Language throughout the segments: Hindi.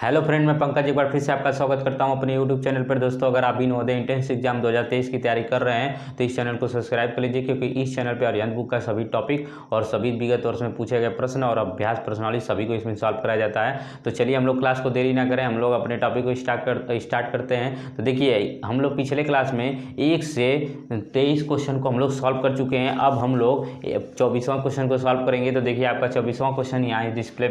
हेलो फ्रेंड, मैं पंकज एक बार फिर से आपका स्वागत करता हूं अपने यूट्यूब चैनल पर। दोस्तों, अगर आप भी नवोदय एंट्रेंस एग्जाम 2023 की तैयारी कर रहे हैं तो इस चैनल को सब्सक्राइब कर लीजिए, क्योंकि इस चैनल पर आर्यन बुक का सभी टॉपिक और सभी विगत वर्ष में पूछे गए प्रश्न और अभ्यास प्रश्नावली सभी को इसमें सॉल्व कराया जाता है। तो चलिए हम लोग क्लास को देरी ना करें, हम लोग अपने टॉपिक को स्टार्ट करते हैं। तो देखिए, हम लोग पिछले क्लास में 1 से 23 क्वेश्चन को हम लोग सॉल्व कर चुके हैं। अब हम लोग 24वां क्वेश्चन को सॉल्व करेंगे। तो देखिए, आपका 24वां क्वेश्चन यहाँ डिस्प्ले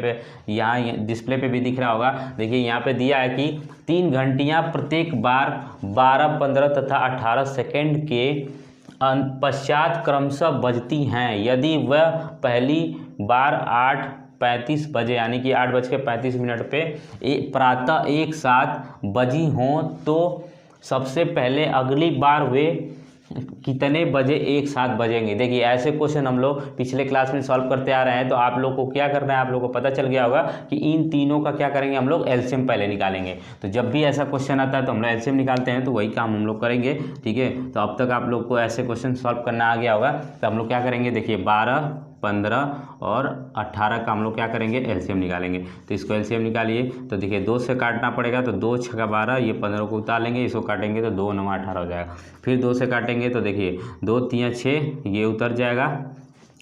पे भी दिख रहा होगा। देखिए, यहाँ पे दिया है कि 3 घंटियाँ प्रत्येक बार 12, 15 तथा 18 सेकेंड के पश्चात क्रमशः बजती हैं। यदि वह पहली बार 8:35 बजे यानी कि 8:35 पे प्रातः एक साथ बजी हों तो सबसे पहले अगली बार वे कितने बजे एक साथ बजेंगे। देखिए, ऐसे क्वेश्चन हम लोग पिछले क्लास में सॉल्व करते आ रहे हैं। तो आप लोग को क्या करना है, आप लोग को पता चल गया होगा कि इन तीनों का क्या करेंगे, हम लोग एलसीएम पहले निकालेंगे। तो जब भी ऐसा क्वेश्चन आता है तो हम लोग एलसीएम निकालते हैं, तो वही काम हम लोग करेंगे। ठीक है, तो अब तक आप लोग को ऐसे क्वेश्चन सॉल्व करना आ गया होगा। तो हम लोग क्या करेंगे, देखिए 12, 15 और 18 का हम लोग क्या करेंगे, एलसीएम निकालेंगे। तो इसको एलसीएम निकालिए। तो देखिए, 2 से काटना पड़ेगा, तो 2 छक्का 12, ये 15 को उतार लेंगे, इसको काटेंगे तो 2 9 18 हो जाएगा। फिर 2 से काटेंगे तो देखिए 2 3 6, ये उतर जाएगा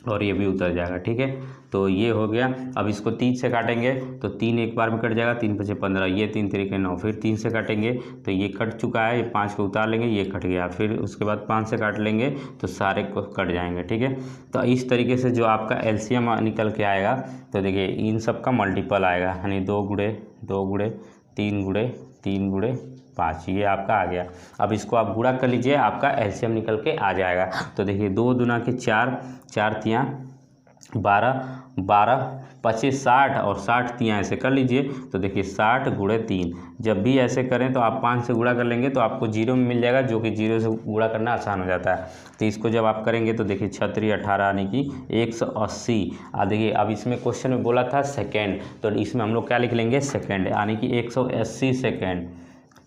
और ये भी उतर जाएगा। ठीक है, तो ये हो गया। अब इसको 3 से काटेंगे तो 3 एक बार में कट जाएगा, 3 5 15, ये 3 3 9। फिर 3 से काटेंगे तो ये कट चुका है, ये 5 को उतार लेंगे, ये कट गया। फिर उसके बाद 5 से काट लेंगे तो सारे को कट जाएंगे। ठीक है, तो इस तरीके से जो आपका एलसीएम निकल के आएगा, तो देखिए इन सब का मल्टीपल आएगा, यानी 2 गुणे 2 गुणे 3 गुणे 3 गुणे 5, ये आपका आ गया। अब इसको आप गुणा कर लीजिए, आपका एलसीएम निकल के आ जाएगा। तो देखिए 2 दूना के 4, 4 तियाँ 12, 12 25 60 और 60 तियाँ ऐसे कर लीजिए। तो देखिए 60 गुणे 3, जब भी ऐसे करें तो आप 5 से गुणा कर लेंगे तो आपको 0 में मिल जाएगा, जो कि 0 से गुणा करना आसान हो जाता है। तो इसको जब आप करेंगे तो देखिए 36 18 यानी कि 180। देखिए, अब इसमें क्वेश्चन में बोला था सेकेंड, तो इसमें हम लोग क्या लिख लेंगे, सेकेंड, यानी कि 180 सेकेंड।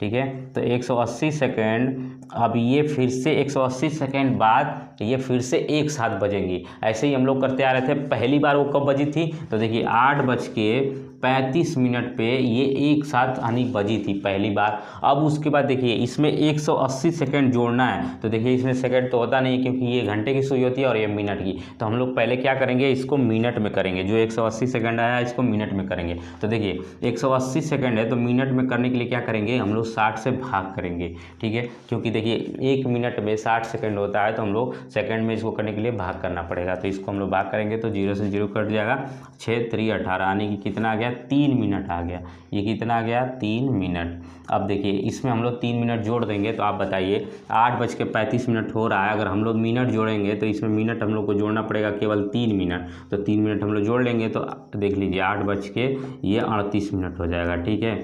ठीक है, तो 180 सेकेंड। अब ये फिर से 180 सेकेंड बाद ये फिर से एक साथ बजेंगी। ऐसे ही हम लोग करते आ रहे थे। पहली बार वो कब बजी थी, तो देखिए 8:35 पे ये एक साथ यानी बजी थी पहली बार। अब उसके बाद देखिए इसमें 180 सेकेंड जोड़ना है। तो देखिए इसमें सेकेंड तो होता नहीं, क्योंकि ये घंटे की सुई होती है और ये मिनट की। तो हम लोग पहले क्या करेंगे, इसको मिनट में करेंगे। जो 180 सेकेंड आया इसको मिनट में करेंगे। तो देखिए 180 सेकेंड है, तो मिनट में करने के लिए क्या करेंगे, हम लोग 60 से भाग करेंगे। ठीक है, क्योंकि देखिए 1 मिनट में 60 सेकेंड होता है, तो हम लोग सेकेंड में इसको करने के लिए भाग करना पड़ेगा। तो इसको हम लोग भाग करेंगे तो 0 से 0 कट जाएगा। 6 3 18 यानी कि कितना आ गया, 3 मिनट आ गया। ये कितना आ गया, 3 मिनट। अब देखिए इसमें हम लोग 3 मिनट जोड़ देंगे। तो आप बताइए 8:35 हो रहा है, अगर हम लोग मिनट जोड़ेंगे तो इसमें मिनट हम लोग को जोड़ना पड़ेगा केवल 3 मिनट। तो 3 मिनट हम लोग जोड़ लेंगे तो देख लीजिए 8:38 हो जाएगा। ठीक है,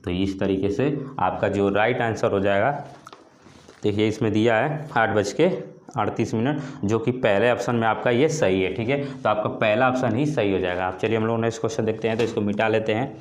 तो इस तरीके से आपका जो राइट आंसर हो जाएगा, देखिए इसमें दिया है 8:38, जो कि पहले ऑप्शन में आपका ये सही है। ठीक है, तो आपका पहला ऑप्शन ही सही हो जाएगा। आप चलिए हम लोग नेक्स्ट क्वेश्चन देखते हैं। तो इसको मिटा लेते हैं।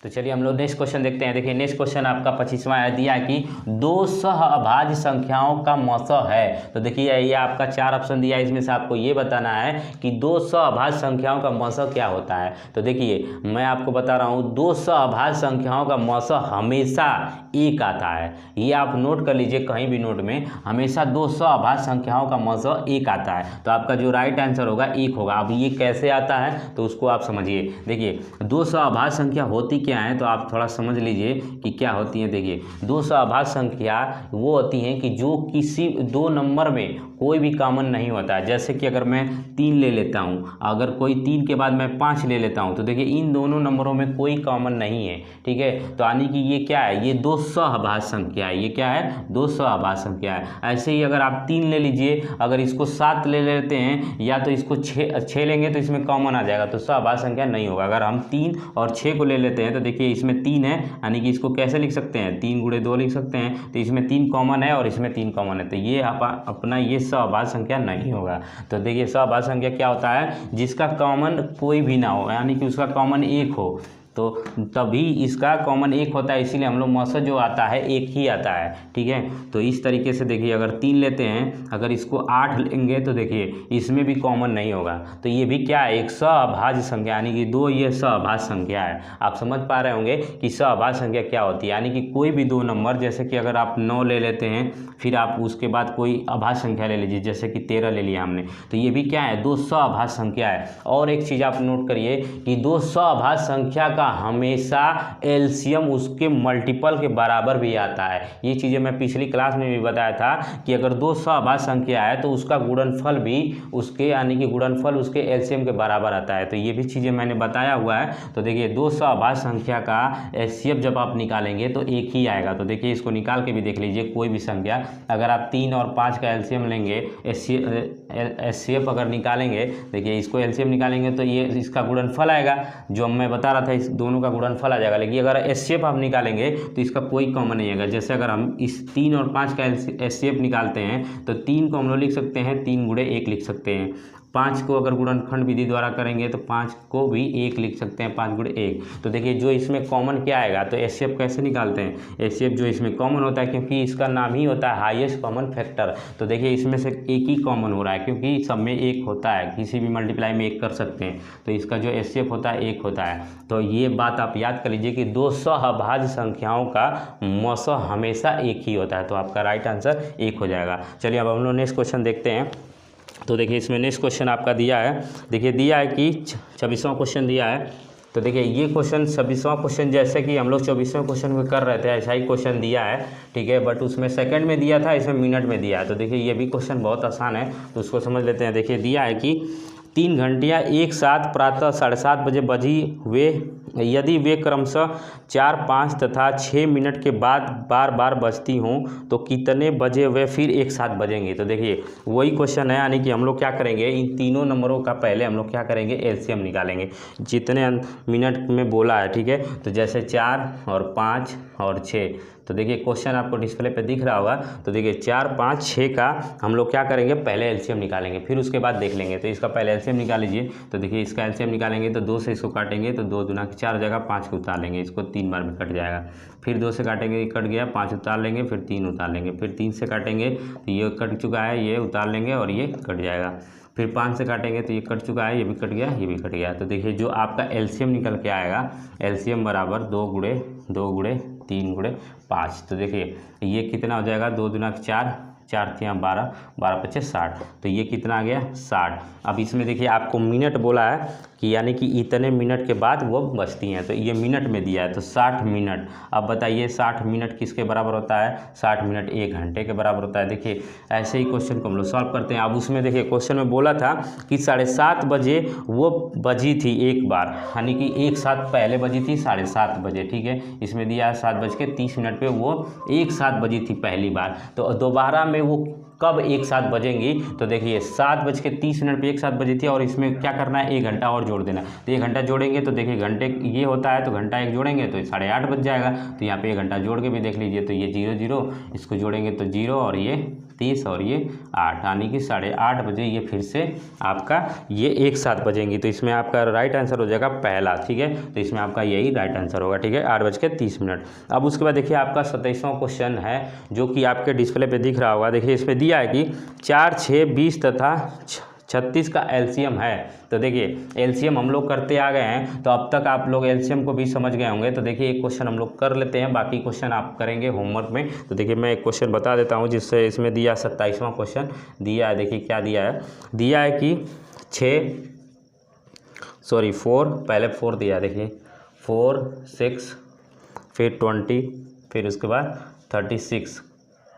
तो चलिए हम लोग नेक्स्ट क्वेश्चन देखते हैं। देखिए नेक्स्ट क्वेश्चन आपका 25वां दिया है कि 2 सहअभाज्य संख्याओं का मौसा है। तो देखिए ये आपका 4 ऑप्शन दिया है, इसमें से आपको ये बताना है कि 2 सहअभाज्य संख्याओं का मौसा क्या होता है। तो देखिए मैं आपको बता रहा हूँ, 2 सहअभाज्य संख्याओं का मौसा हमेशा 1 आता है। ये आप नोट कर लीजिए कहीं भी नोट में, हमेशा 2 सहअभाज्य संख्याओं का मौसा 1 आता है। तो आपका जो राइट आंसर होगा 1 होगा। अब ये कैसे आता है तो उसको आप समझिए। देखिए 2 सहअभाज्य संख्या होती क्या है, तो आप थोड़ा समझ लीजिए कि क्या होती है। देखिए 2 सहअभाज्य संख्या वो होती हैं कि जो किसी 2 नंबर में कोई भी कॉमन नहीं होता है। जैसे कि अगर मैं 3 ले लेता हूँ, अगर कोई 3 के बाद मैं 5 ले लेता हूँ, तो देखिए इन दोनों नंबरों में कोई कॉमन नहीं है। ठीक है, तो यानी कि ये क्या है, ये 2 सहअभाज्य संख्या है। ये क्या है, 2 सहअभाज्य संख्या है। ऐसे ही अगर आप 3 ले लीजिए, अगर इसको 7 ले लेते हैं या तो इसको 6 लेंगे तो इसमें कॉमन आ जाएगा, तो सहअभाज्य संख्या नहीं होगा। अगर हम 3 और 6 को ले लेते हैं तो देखिए इसमें 3 है, यानी कि इसको कैसे लिख सकते हैं, 3 गुणे 2 लिख सकते हैं। तो इसमें 3 कॉमन है और इसमें 3 कॉमन है, तो ये अपना ये सहअभाज्य संख्या नहीं होगा। तो देखिए सहअभाज्य संख्या क्या होता है, जिसका कॉमन कोई भी ना हो, यानी कि उसका कॉमन 1 हो। तो तभी इसका कॉमन एक होता है, इसीलिए हम लोग मौसा जो आता है एक ही आता है। ठीक है, तो इस तरीके से देखिए अगर 3 लेते हैं, अगर इसको 8 लेंगे तो देखिए इसमें भी कॉमन नहीं होगा, तो ये भी क्या है, एक सअभाज्य संख्या, यानी कि 2 ये सअभाज्य संख्या है। आप समझ पा रहे होंगे कि सअभाज्य संख्या क्या होती है, यानी कि कोई भी 2 नंबर, जैसे कि अगर आप 9 ले लेते हैं, फिर आप उसके बाद कोई अभाज्य संख्या ले लीजिए, जैसे कि 13 ले लिया हमने, तो ये भी क्या है, 2 सअभाज्य संख्या है। और एक चीज़ आप नोट करिए कि 2 सअभाज्य संख्या का हमेशा एलसीएम उसके मल्टीपल के बराबर भी आता है। ये चीज़ें मैं पिछली क्लास में भी बताया था कि अगर 2 सअभाज्य संख्या है तो उसका गुणनफल भी उसके, यानी कि गुणनफल उसके एलसीएम के बराबर आता है। तो ये भी चीज़ें मैंने बताया हुआ है। तो देखिए 2 सअभाज्य संख्या का एचसीएफ जब आप निकालेंगे तो एक ही आएगा। तो देखिए इसको निकाल के भी देख लीजिए, कोई भी संख्या अगर आप 3 और 5 का एलसीएम लेंगे, एचसीएफ अगर निकालेंगे, देखिए इसको एलसीएम निकालेंगे तो ये इसका गुणनफल आएगा, जो मैं बता रहा था, इस दोनों का गुणनफल आ जाएगा। लेकिन अगर एचसीएफ आप निकालेंगे तो इसका कोई कॉमन नहीं आएगा। जैसे अगर हम इस 3 और 5 का एचसीएफ निकालते हैं तो 3 को हम लोग लिख सकते हैं 3 गुणे 1 लिख सकते हैं। 5 को अगर गुणनखंड विधि द्वारा करेंगे तो 5 को भी 1 लिख सकते हैं, 5 गुणे 1। तो देखिए जो इसमें कॉमन क्या आएगा, तो एचसीएफ कैसे निकालते हैं, एचसीएफ जो इसमें कॉमन होता है, क्योंकि इसका नाम ही होता है हाईएस्ट कॉमन फैक्टर। तो देखिए इसमें से एक ही कॉमन हो रहा है, क्योंकि सब में 1 होता है, किसी भी मल्टीप्लाई में 1 कर सकते हैं, तो इसका जो एचसीएफ होता है 1 होता है। तो ये बात आप याद कर लीजिए कि 2 सअभाज्य संख्याओं का मौसा हमेशा एक ही होता है। तो आपका राइट आंसर 1 हो जाएगा। चलिए अब हम लोग नेक्स्ट क्वेश्चन देखते हैं। तो देखिए इसमें नेक्स्ट क्वेश्चन आपका दिया है, देखिए दिया है कि 26वां क्वेश्चन दिया है। तो देखिए ये क्वेश्चन 26वां क्वेश्चन जैसे कि हम लोग 24वें क्वेश्चन में कर रहे थे, ऐसा ही क्वेश्चन दिया है। ठीक है, बट उसमें सेकंड में दिया था, इसमें मिनट में दिया है। तो देखिए ये भी क्वेश्चन बहुत आसान है, तो उसको समझ लेते हैं। देखिए दिया है कि 3 घंटियाँ एक साथ प्रातः 7:30 बजे बजी वे यदि वे क्रमशः 4, 5 तथा 6 मिनट के बाद बार बार बजती हों तो कितने बजे वे फिर एक साथ बजेंगे। तो देखिए वही क्वेश्चन है, यानी कि हम लोग क्या करेंगे, इन तीनों नंबरों का पहले हम लोग क्या करेंगे, एलसीएम निकालेंगे, जितने मिनट में बोला है। ठीक है, तो जैसे 4 और 5 और 6, तो देखिए क्वेश्चन आपको डिस्प्ले पे दिख रहा होगा। तो देखिए 4, 5, 6 का हम लोग क्या करेंगे, पहले एलसीएम निकालेंगे, फिर उसके बाद देख लेंगे। तो इसका पहले एलसीएम निकाल लीजिए। तो देखिए इसका एलसीएम निकालेंगे तो 2 से इसको काटेंगे तो 2 दूना 4 हो जाएगा, 5 को उतार लेंगे, इसको 3 बार में कट जाएगा। फिर 2 से काटेंगे, कट गया, 5 उतार लेंगे, फिर 3 उतार लेंगे, फिर 3 से काटेंगे तो ये कट चुका है, ये उतार लेंगे और ये कट जाएगा। फिर 5 से काटेंगे तो ये कट चुका है, ये भी कट गया, ये भी कट गया। तो देखिए जो आपका एलसीएम निकल के आएगा, एलसीएम बराबर 2 गुणे 3 गुणे 5। तो देखिए ये कितना हो जाएगा, 2 दूना 4, 4 3 12, 12 5 60। तो ये कितना आ गया, 60। अब इसमें देखिए आपको मिनट बोला है कि यानी कि इतने मिनट के बाद वो बचती हैं, तो ये मिनट में दिया है, तो 60 मिनट। अब बताइए 60 मिनट किसके बराबर होता है, 60 मिनट 1 घंटे के बराबर होता है। देखिए ऐसे ही क्वेश्चन को हम लोग सॉल्व करते हैं। अब उसमें देखिए क्वेश्चन में बोला था कि 7:30 बजे वो बजी थी एक बार, यानी कि एक साथ पहले बजी थी 7:30 बजे। ठीक है, इसमें दिया है 7:30 पे वो एक साथ बजी थी पहली बार, तो दोबारा में वो कब एक साथ बजेंगी। तो देखिए 7:30 पे एक साथ बजी थी, और इसमें क्या करना है, 1 घंटा और जोड़ देना। तो 1 घंटा जोड़ेंगे तो देखिए घंटे ये होता है, तो घंटा 1 जोड़ेंगे तो 8:30 बज जाएगा। तो यहाँ पे 1 घंटा जोड़ के भी देख लीजिए, तो ये 0 0, इसको जोड़ेंगे तो 0 और ये 30 और ये 8, यानी कि 8:30 बजे ये फिर से आपका ये एक साथ बजेंगी। तो इसमें आपका राइट आंसर हो जाएगा पहला। ठीक है, तो इसमें आपका यही राइट आंसर होगा। ठीक है, 8:30। अब उसके बाद देखिए आपका 27वां क्वेश्चन है, जो कि आपके डिस्प्ले पे दिख रहा होगा। देखिए इसमें दिया है कि 4, 6, 20 तथा 36 का एलसीएम है। तो देखिए एलसीएम हम लोग करते आ गए हैं, तो अब तक आप लोग एलसीएम को भी समझ गए होंगे। तो देखिए एक क्वेश्चन हम लोग कर लेते हैं, बाकी क्वेश्चन आप करेंगे होमवर्क में। तो देखिए मैं एक क्वेश्चन बता देता हूं, जिससे इसमें दिया 27वां क्वेश्चन दिया है। देखिए क्या दिया है, दिया है कि 4 पहले 4 दिया है। देखिए 4, 6, फिर 20, फिर उसके बाद 36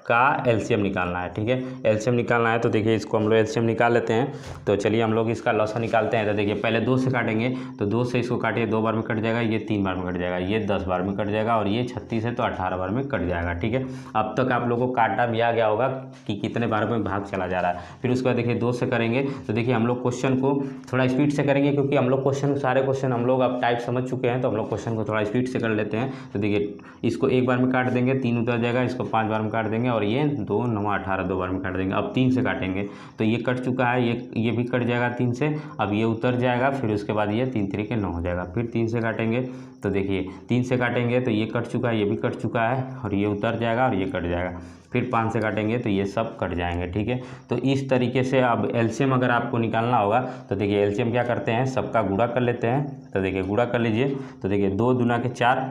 का एलसीएम निकालना है। ठीक है, एलसीएम निकालना है। तो देखिए इसको हम लोग एलसीएम निकाल लेते हैं। तो चलिए हम लोग इसका लॉसा निकालते हैं। तो देखिए पहले 2 से काटेंगे, तो 2 से इसको काटिए, 2 बार में कट जाएगा, ये 3 बार में कट जाएगा, ये 10 बार में कट जाएगा, और ये 36 है तो 18 बार में कट जाएगा। ठीक है, अब तक आप लोगों को काटा भी आ गया होगा कि कितने बार में भाग चला जा रहा है। फिर उसके बाद देखिए 2 से करेंगे, तो देखिए हम लोग क्वेश्चन को थोड़ा स्पीड से करेंगे, क्योंकि हम लोग सारे क्वेश्चन हम लोग अब टाइप समझ चुके हैं, तो हम लोग क्वेश्चन को थोड़ा स्पीड से कर लेते हैं। तो देखिए इसको 1 बार में काट देंगे, 3 उतर जाएगा, इसको 5 बार में काट देंगे और ये 2 9 18 2 बार में काट देंगे। अब 3 से काटेंगे तो ये कट चुका है, ये भी कट जाएगा 3 से। अब ये उतर जाएगा, फिर उसके बाद ये 3 3 9 हो जाएगा। फिर 3 से काटेंगे तो देखिए 3 से काटेंगे तो ये कट चुका है, ये भी कट चुका है और ये उतर जाएगा और ये कट जाएगा। फिर 5 से काटेंगे तो ये सब कट जाएंगे, ठीक है। तो इस तरीके से अब एलसीएम अगर आपको निकालना होगा तो देखिए एलसीएम क्या करते हैं, सबका गुणा कर लेते हैं। तो देखिए गुणा कर लीजिए तो देखिए 2 दूना के 4,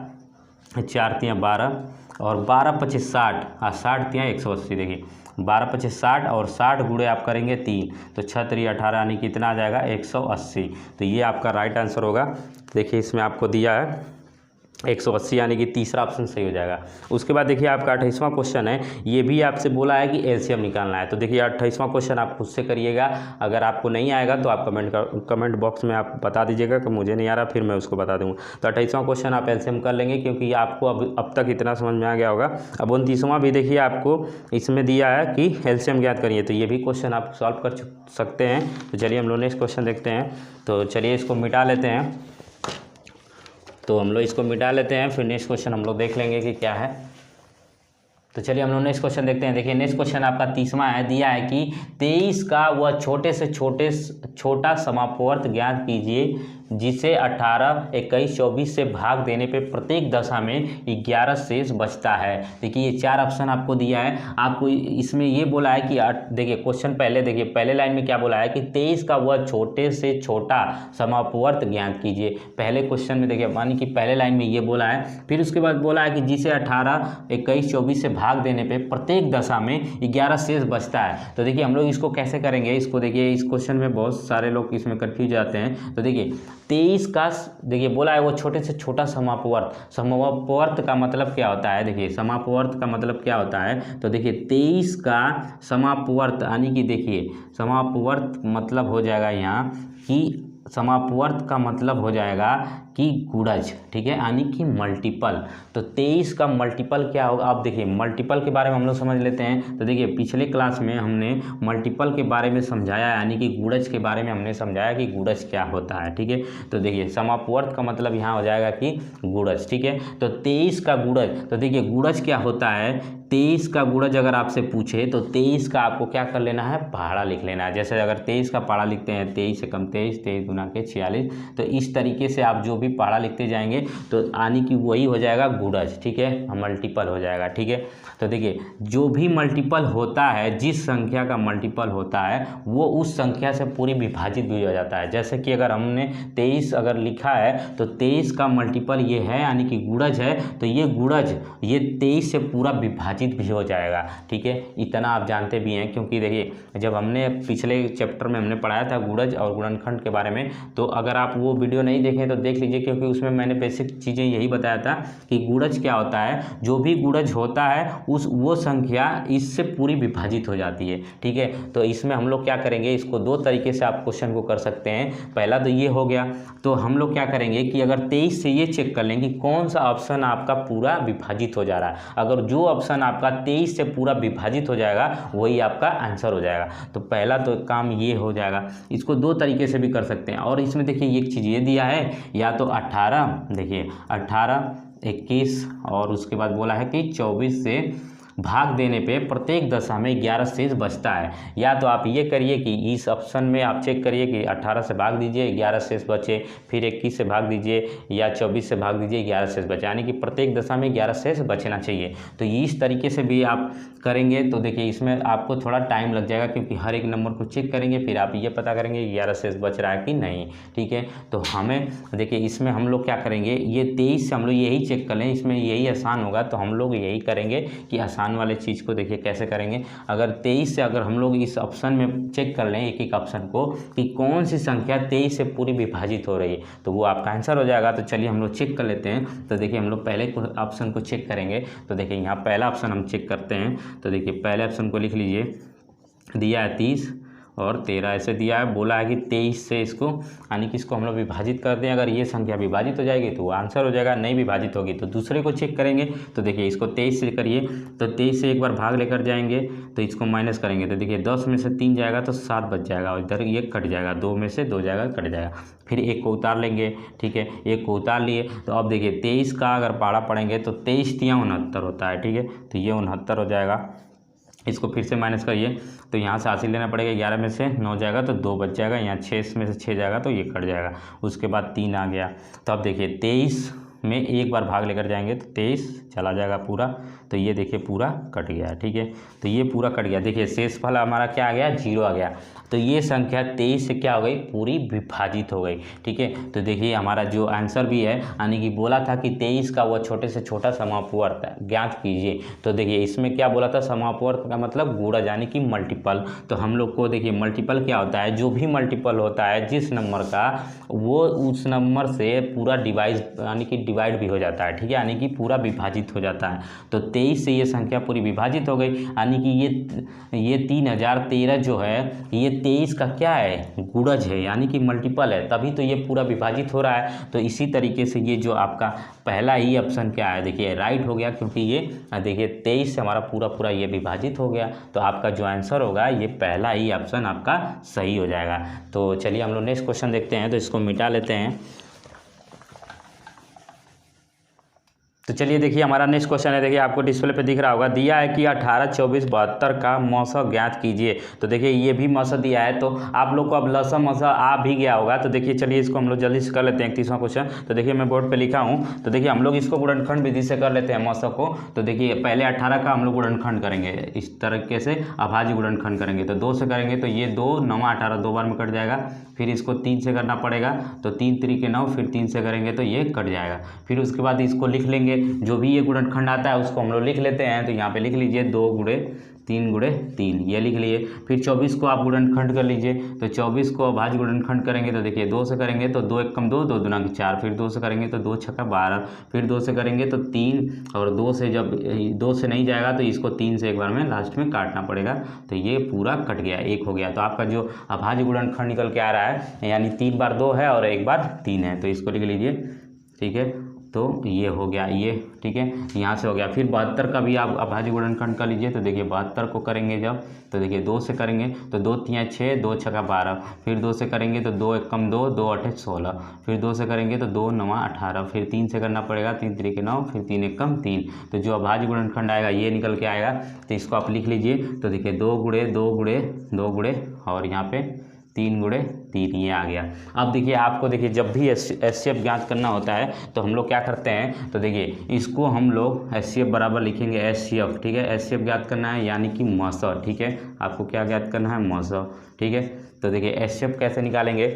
4 तियाँ 12 और 12 25 60 और 60 तियाँ 180। देखिए 12 25 60 और 60 गुणे आप करेंगे 3 तो 6 3 18 यानी कितना आ जाएगा 180। तो ये आपका राइट आंसर होगा। देखिए इसमें आपको दिया है 180 यानी कि तीसरा ऑप्शन सही हो जाएगा। उसके बाद देखिए आपका 28वां क्वेश्चन है, ये भी आपसे बोला है कि एलसीएम निकालना है। तो देखिए 28वां क्वेश्चन आप खुद से करिएगा। अगर आपको नहीं आएगा तो आप कमेंट बॉक्स में आप बता दीजिएगा कि मुझे नहीं आ रहा, फिर मैं उसको बता दूँगा। तो 28वां क्वेश्चन आप एलसीएम कर लेंगे क्योंकि आपको अब तक इतना समझ में आ गया होगा। अब 29वां भी देखिए आपको इसमें दिया है कि एलसीएम ज्ञात करिए, तो ये भी क्वेश्चन आप सॉल्व कर सकते हैं। तो चलिए हम लोग नेक्स्ट क्वेश्चन देखते हैं। तो चलिए इसको मिटा लेते हैं, तो हम लोग इसको मिटा लेते हैं, फिर नेक्स्ट क्वेश्चन हम लोग देख लेंगे कि क्या है। तो चलिए हम लोग नेक्स्ट क्वेश्चन देखते हैं। देखिए नेक्स्ट क्वेश्चन आपका 30वां है, दिया है कि 23 का वह छोटे से छोटा समापवर्त ज्ञात कीजिए जिसे 18 21 24 से भाग देने पे प्रत्येक दशा में 11 शेष बचता है। देखिए ये 4 ऑप्शन आपको दिया है। आपको इसमें ये बोला है कि देखिए क्वेश्चन पहले देखिए, पहले लाइन में क्या बोला है कि 23 का वह छोटे से छोटा समापवर्त ज्ञात कीजिए। पहले क्वेश्चन में देखिए मानी कि पहले लाइन में ये बोला है, फिर उसके बाद बोला है कि जिसे 18 21 24 से भाग देने पे प्रत्येक दशा में 11 शेष बचता है। तो देखिए हम लोग इसको कैसे करेंगे, इसको देखिए इस क्वेश्चन में बहुत सारे लोग इसमें कन्फ्यूज जाते हैं। तो देखिए 23 का देखिए बोला है वो छोटे से छोटा समापवर्त का मतलब क्या होता है। देखिए समापवर्त का मतलब क्या होता है, तो देखिए 23 का समापवर्त यानी कि देखिए समापवर्त मतलब हो जाएगा यहाँ कि समापवर्त का मतलब हो जाएगा कि गुणज, ठीक है, यानी कि मल्टीपल। तो 23 का मल्टीपल क्या होगा, आप देखिए मल्टीपल के बारे में हम लोग समझ लेते हैं। तो देखिए पिछले क्लास में हमने मल्टीपल के बारे में समझाया, यानी कि गुणज के बारे में हमने समझाया कि गुणज क्या होता है, ठीक है। तो देखिए समापवर्त का मतलब यहाँ हो जाएगा कि गुणज, ठीक है। तो 23 का गुणज, तो देखिए गुणज क्या होता है, 23 का गुणज अगर आपसे पूछे तो 23 का आपको क्या कर लेना है, पहाड़ा लिख लेना है। जैसे अगर 23 का पहाड़ा लिखते हैं 23 से कम 23, 23 गुना के 46, तो इस तरीके से आप जो भी पहाड़ा लिखते जाएंगे तो यानी कि वही हो जाएगा गुणज, ठीक है, मल्टीपल हो जाएगा, ठीक है। तो देखिए जो भी मल्टीपल होता है, जिस संख्या का मल्टीपल होता है वो उस संख्या से पूरी विभाजित भी हो जाता है। जैसे कि अगर हमने 23 अगर लिखा है तो 23 का मल्टीपल ये है यानी कि गुणज है, तो ये गुणज ये 23 से पूरा विभाजित भी हो जाएगा, ठीक है। इतना आप जानते भी हैं क्योंकि देखिए जब हमने पिछले चैप्टर में हमने पढ़ाया था गुणज और गुणनखंड के बारे में, तो अगर आप वो वीडियो नहीं देखें तो देख लीजिए, क्योंकि उसमें मैंने बेसिक चीज़ें यही बताया था कि गुणज क्या होता है, जो भी गुणज होता है वो संख्या इससे पूरी विभाजित हो जाती है, ठीक है। तो इसमें हम लोग क्या करेंगे, इसको 2 तरीके से आप क्वेश्चन को कर सकते हैं। पहला तो ये हो गया, तो हम लोग क्या करेंगे कि अगर 23 से ये चेक कर लें कि कौन सा ऑप्शन आपका पूरा विभाजित हो जा रहा है। अगर जो ऑप्शन आपका 23 से पूरा विभाजित हो जाएगा वही आपका आंसर हो जाएगा। तो पहला तो काम ये हो जाएगा। इसको 2 तरीके से भी कर सकते हैं। और इसमें देखिए एक चीज़ ये दिया है, या तो 18 देखिए 18 21 और उसके बाद बोला है कि 24 से भाग देने पे प्रत्येक दशा में 11 शेष बचता है। या तो आप ये करिए कि इस ऑप्शन में आप चेक करिए कि 18 से भाग दीजिए 11 शेष बचे, फिर 21 से भाग दीजिए या 24 से भाग दीजिए 11 शेष बचे, यानी कि प्रत्येक दशा में 11 शेष बचना चाहिए। तो इस तरीके से भी आप करेंगे तो देखिए इसमें आपको थोड़ा टाइम लग जाएगा, क्योंकि हर एक नंबर को चेक करेंगे फिर आप ये पता करेंगे 11 शेष बच रहा है कि नहीं, ठीक है। तो हमें देखिए इसमें हम लोग क्या करेंगे, ये 23 से हम लोग यही चेक कर लें, इसमें यही आसान होगा तो हम लोग यही करेंगे कि आसान वाले चीज़ को देखिए कैसे करेंगे। अगर 23 से अगर हम लोग इस ऑप्शन में चेक कर लें एक एक ऑप्शन को कि कौन सी संख्या 23 से पूरी विभाजित हो रही है, तो वो आपका आंसर हो जाएगा। तो चलिए हम लोग चेक कर लेते हैं। तो देखिए हम लोग पहले ऑप्शन को चेक करेंगे। तो देखिए यहाँ पहला ऑप्शन हम चेक करते हैं। तो देखिए पहले ऑप्शन को लिख लीजिए, दिया है 30 और 13 ऐसे दिया है, बोला है कि 23 से इसको यानी कि इसको हम लोग विभाजित कर दें। अगर ये संख्या विभाजित हो जाएगी तो वो आंसर हो जाएगा, नहीं विभाजित होगी तो दूसरे को चेक करेंगे। तो देखिए इसको 23 से करिए, तो 23 से एक बार भाग लेकर जाएंगे तो इसको माइनस करेंगे तो देखिए 10 में से 3 जाएगा तो 7 बच जाएगा और इधर ये कट जाएगा, 2 में से 2 जाएगा कट जाएगा। फिर एक को उतार लेंगे, ठीक है, एक को उतार लिए। तो अब देखिए 23 का अगर पाड़ा पड़ेंगे तो 23 तियाँ 69 होता है, ठीक है, तो ये 69 हो जाएगा। इसको फिर से माइनस करिए तो यहाँ से 80 लेना पड़ेगा, 11 में से 9 जाएगा तो 2 बच जाएगा, यहाँ 6 में से 6 जाएगा तो ये कट जाएगा, उसके बाद 3 आ गया। तो अब देखिए 23 में एक बार भाग लेकर जाएंगे तो 23 चला जाएगा पूरा, तो ये देखिए पूरा कट गया, ठीक है। तो ये पूरा कट गया, देखिए शेषफल हमारा क्या आ गया, 0 आ गया। तो ये संख्या 23 से क्या हो गई, पूरी विभाजित हो गई, ठीक है। तो देखिए हमारा जो आंसर भी है, यानी कि बोला था कि 23 का वह छोटे से छोटा समापवर्त ज्ञात कीजिए। तो देखिए इसमें क्या बोला था, समापवर्त का मतलब गुणज यानी कि मल्टीपल। तो हम लोग को देखिए मल्टीपल क्या होता है, जो भी मल्टीपल होता है जिस नंबर का, वो उस नंबर से पूरा डिवाइड यानी कि डिवाइड भी हो जाता है, ठीक है, यानी कि पूरा विभाजित हो जाता है। तो 23 से ये संख्या पूरी विभाजित हो गई, यानी कि ये 3013 जो है ये 23 का क्या है, गुणज है, यानी कि मल्टीपल है, तभी तो ये पूरा विभाजित हो रहा है। तो इसी तरीके से ये जो आपका पहला ही ऑप्शन क्या है, देखिए राइट हो गया, क्योंकि ये देखिए 23 से हमारा पूरा ये विभाजित हो गया। तो आपका जो आंसर होगा ये पहला ही ऑप्शन आपका सही हो जाएगा। तो चलिए हम लोग नेक्स्ट क्वेश्चन देखते हैं, तो इसको मिटा लेते हैं। तो चलिए देखिए हमारा नेक्स्ट क्वेश्चन है, देखिए आपको डिस्प्ले पे दिख रहा होगा, दिया है कि 18, 24, 72 का मौसम ज्ञात कीजिए। तो देखिए ये भी मौसम दिया है, तो आप लोग को अब लसम मौसम आ भी गया होगा। तो देखिए चलिए इसको हम लोग जल्दी से कर लेते हैं, 31वां क्वेश्चन। तो देखिए मैं बोर्ड पे लिखा हूँ, तो देखिए हम लोग इसको गुणनखंड विधि से कर लेते हैं मौसम को। तो देखिए पहले 18 का हम लोग गुणनखंड करेंगे, इस तरीके से अभाज्य गुणनखंड करेंगे। तो 2 से करेंगे तो ये 2 9 18 2 बार में कट जाएगा, फिर इसको 3 से करना पड़ेगा, तो 3 3 के 9, फिर 3 से करेंगे तो ये कट जाएगा। फिर उसके बाद इसको लिख लेंगे, जो भी ये गुणनखंड आता है उसको हम लोग लिख लेते हैं। तो यहाँ पे लिख लीजिए 2 गुणे 3 गुणे 3, ये लिख लिए। फिर 24 को आप गुणनखंड कर लीजिए, तो 24 को अभाज्य गुणनखंड करेंगे तो देखिए 2 से करेंगे तो 2 एकम 2, 2 दूना 4, फिर 2 से करेंगे तो 2 छक्का 12, फिर 2 से करेंगे तो 3, और 2 से जब 2 से नहीं जाएगा तो इसको 3 से एक बार में लास्ट में काटना पड़ेगा। तो ये पूरा कट गया, 1 हो गया। तो आपका जो अभाज्य गुणनखंड निकल के आ रहा है, यानी 3 बार 2 है और 1 बार 3 है, तो इसको लिख लीजिए, ठीक है। तो ये हो गया ये, ठीक है, यहाँ से हो गया। फिर 72 का भी आप अभाज्य गुणनखंड कर लीजिए। तो देखिए 72 को करेंगे जब, तो देखिए 2 से करेंगे तो 2 3 6, 2 छक्का 12, फिर 2 से करेंगे तो 2 एकम 2, 2 8 16, फिर 2 से करेंगे तो 2 9 18, फिर 3 से करना पड़ेगा, 3 3 के 9, फिर 3 एकम 3। तो जो अभाज्य गुणनखंड आएगा ये निकल के आएगा। तो इसको आप लिख लीजिए। तो देखिए 2 गुणे 2 गुणे 2 गुणे और यहाँ पे 3 गुणे 3, ये आ गया। अब देखिए आपको देखिए जब भी HCF ज्ञात करना होता है तो हम लोग क्या करते हैं, तो देखिए इसको हम लोग HCF बराबर लिखेंगे HCF, ठीक है। HCF ज्ञात करना है यानी कि मौसम, ठीक है, आपको क्या ज्ञात करना है, मौसम, ठीक है। तो देखिए HCF कैसे निकालेंगे,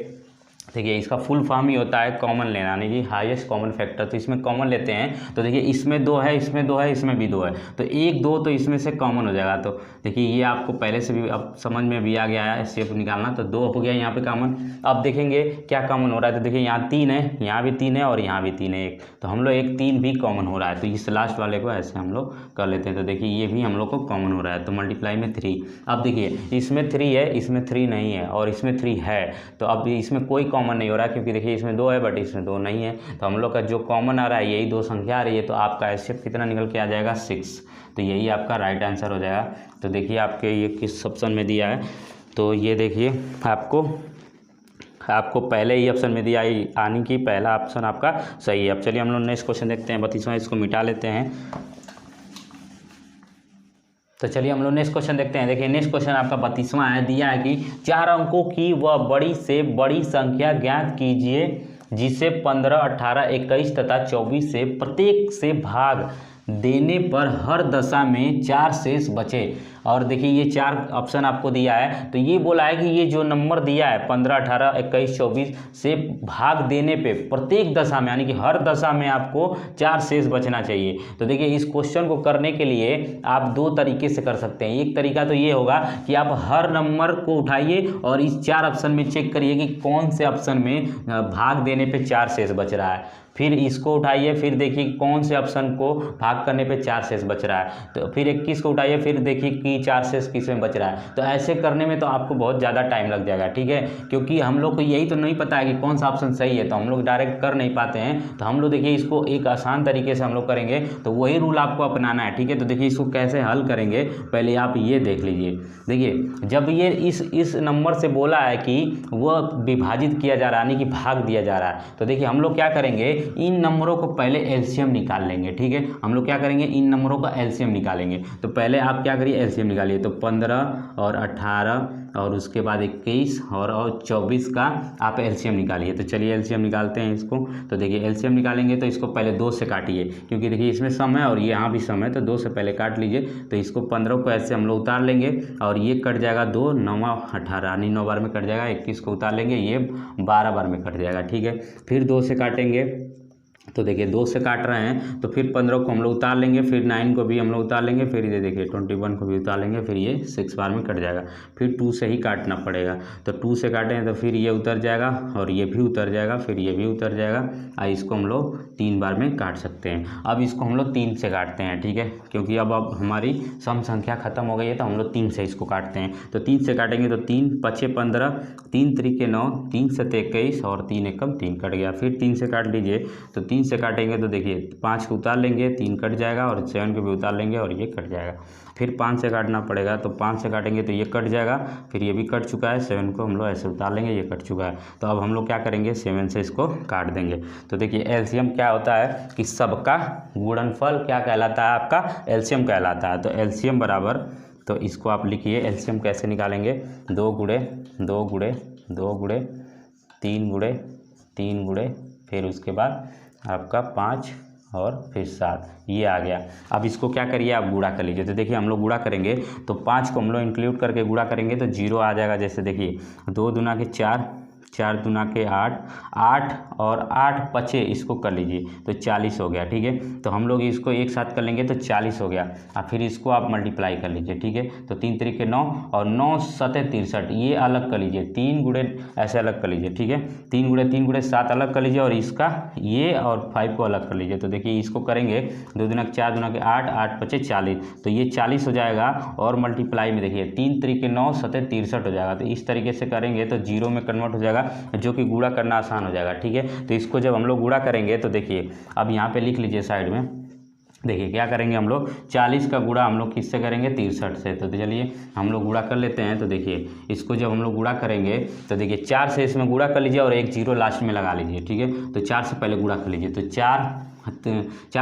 देखिए इसका फुल फॉर्म ही होता है कॉमन लेना, यानी कि हाईएस्ट कॉमन फैक्टर। तो इसमें कॉमन लेते हैं, तो देखिए इसमें 2 है, इसमें 2 है, इसमें भी 2 है, तो 1 2 तो इसमें से कॉमन हो जाएगा। तो देखिए ये आपको पहले से भी अब समझ में भी आ गया है HCF निकालना। तो 2 हो गया यहाँ पे कॉमन। अब देखेंगे क्या कॉमन हो रहा है, तो देखिए यहाँ 3 है, यहाँ भी 3 है और यहाँ भी 3 है, 1, तो हम लोग 1 3 भी कॉमन हो रहा है। तो इस लास्ट वाले को ऐसे हम लोग कर लेते हैं। तो देखिए ये भी हम लोग को कॉमन हो रहा है, तो मल्टीप्लाई में 3। अब देखिए इसमें 3 है, इसमें 3 नहीं है, और इसमें 3 है, तो अब इसमें कोई कॉमन नहीं हो रहा है, क्योंकि देखिए इसमें 2 है बट इसमें 2 नहीं है। तो हम लोग का जो कॉमन आ रहा है यही 2 संख्या आ रही है। तो आपका HCF कितना निकल के आ जाएगा, 6। तो यही आपका राइट आंसर हो जाएगा। तो देखिए आपके ये किस ऑप्शन में दिया है, तो ये देखिए आपको पहले ही ऑप्शन में दिया, यानी कि पहला ऑप्शन आपका सही है। अब चलिए हम लोग नेक्स्ट क्वेश्चन देखते हैं, 32वां, इसको मिटा लेते हैं। तो चलिए हम लोग नेक्स्ट क्वेश्चन देखते हैं। देखिए नेक्स्ट क्वेश्चन आपका 32वां है, दिया है कि 4 अंकों की वह बड़ी से बड़ी संख्या ज्ञात कीजिए जिसे 15, 18, 21 तथा 24 से प्रत्येक से भाग देने पर हर दशा में 4 शेष बचे। और देखिए ये 4 ऑप्शन आपको दिया है, तो ये बोला है कि ये जो नंबर दिया है 15, 18, 21, 24 से भाग देने पे प्रत्येक दशा में, यानी कि हर दशा में आपको 4 शेष बचना चाहिए। तो देखिए इस क्वेश्चन को करने के लिए आप 2 तरीके से कर सकते हैं। एक तरीका तो ये होगा कि आप हर नंबर को उठाइए और इस 4 ऑप्शन में चेक करिए कि कौन से ऑप्शन में भाग देने पे 4 शेष बच रहा है, फिर इसको उठाइए, फिर देखिए कौन से ऑप्शन को भाग करने पे 4 शेष बच रहा है, तो फिर 21 को उठाइए, फिर देखिए कि 4 शेष किस में बच रहा है। तो ऐसे करने में तो आपको बहुत ज़्यादा टाइम लग जाएगा, ठीक है, क्योंकि हम लोग को यही तो नहीं पता है कि कौन सा ऑप्शन सही है, तो हम लोग डायरेक्ट कर नहीं पाते हैं। तो हम लोग देखिए इसको एक आसान तरीके से हम लोग करेंगे, तो वही रूल आपको अपनाना है, ठीक है। तो देखिए इसको कैसे हल करेंगे, पहले आप ये देख लीजिए। देखिए जब ये इस नंबर से बोला है कि वह विभाजित किया जा रहा है, यानी कि भाग दिया जा रहा है, तो देखिए हम लोग क्या करेंगे, इन नंबरों को पहले LCM निकाल लेंगे, ठीक है। हम लोग क्या करेंगे, इन नंबरों का LCM निकालेंगे। तो पहले आप क्या करिए, LCM एलसीएम निकालिए। तो 15 और 18 और उसके बाद 21 और 24 का आप एलसीएम निकालिए। तो चलिए एलसीएम निकालते हैं इसको। तो देखिए एलसीएम निकालेंगे तो इसको पहले 2 से काटिए, क्योंकि देखिए इसमें सम है और ये यहाँ भी सम है, तो 2 से पहले काट लीजिए। तो इसको 15 को ऐसे हम लोग उतार लेंगे और ये कट जाएगा 2, 9 18 यानी 9 बार में कट जाएगा। 21 को उतार लेंगे, ये 12 बार में कट जाएगा। ठीक है, फिर 2 से काटेंगे। तो देखिए 2 से काट रहे हैं तो फिर 15 को हम लोग उतार लेंगे, फिर 9 को भी हम लोग उतार लेंगे, फिर ये देखिए 21 को भी उतार लेंगे, फिर ये 6 बार में कट जाएगा। फिर 2 से ही काटना पड़ेगा। तो 2 से काटें तो फिर ये उतर जाएगा और ये भी उतर जाएगा, फिर ये भी उतर जाएगा। इसको हम लोग 3 बार में काट सकते हैं। अब इसको हम लोग 3 से काटते हैं। ठीक है, क्योंकि अब हमारी सम संख्या खत्म हो गई है तो हम लोग 3 से इसको काटते हैं। तो 3 से काटेंगे तो 3 5 15, 3 3 9, 3 7 21 और 3 एकम 3 कट गया। फिर 3 से काट लीजिए। तो 3 से काटेंगे तो देखिए 5 को उतार लेंगे, 3 कट जाएगा और 7 को भी उतार लेंगे और ये कट जाएगा। फिर 5 से काटना पड़ेगा। तो 5 से काटेंगे तो ये कट जाएगा, फिर ये भी कट चुका है। 7 को हम लोग ऐसे उतार लेंगे, ये कट चुका है। तो अब हम लोग क्या करेंगे, 7 से इसको काट देंगे। तो देखिए एलसीएम क्या होता है कि सबका गुणनफल क्या कहलाता है, आपका एलसीएम कहलाता है। तो एलसीएम बराबर, तो इसको आप लिखिए एलसीएम कैसे निकालेंगे, 2 गुणे 2 गुणे 2 गुणे 3 गुणे 3 गुणे फिर उसके बाद आपका 5 और फिर 7, ये आ गया। अब इसको क्या करिए, आप गुणा कर लीजिए। तो देखिए हम लोग गुणा करेंगे तो 5 को हम लोग इंक्लूड करके गुणा करेंगे तो 0 आ जाएगा। जैसे देखिए 2 दूना के 4, 4 दूना के 8, 8 और 8 पचे इसको कर लीजिए तो 40 हो गया। ठीक है, तो हम लोग इसको एक साथ कर लेंगे तो 40 हो गया। अब फिर इसको आप मल्टीप्लाई कर लीजिए। ठीक है, तो 3 तरीके 9 और 9 7 63, ये अलग कर लीजिए। 3 गुणे ऐसे अलग कर लीजिए। ठीक है, 3 गुणे 3 गुणे 7 अलग कर लीजिए और इसका ये और 5 को अलग कर लीजिए। तो देखिए इसको करेंगे 2 दूना के 4 दूना के 8, 8 पचे 40, तो ये 40 हो जाएगा। और मल्टीप्लाई में देखिए 3 तरीके 9 7 63 हो जाएगा। तो इस तरीके से करेंगे तो 0 में कन्वर्ट हो जाएगा, जो कि गुणा करना आसान हो जाएगा। ठीक है, तो इसको जब हम लोग गुणा करेंगे तो देखिए अब यहाँ पे लिख लीजिए साइड में। देखिए क्या करेंगे हम लोग, 40 का गुणा हम लोग किससे करेंगे, 63 से। तो चलिए हम लोग गुणा कर लेते हैं। तो देखिए इसको जब हम लोग गुणा करेंगे तो देखिए 4 से इसमें गुणा कर लीजिए और एक 0 लास्ट में लगा लीजिए। ठीक है, तो 4 से पहले गुणा कर लीजिए। तो 4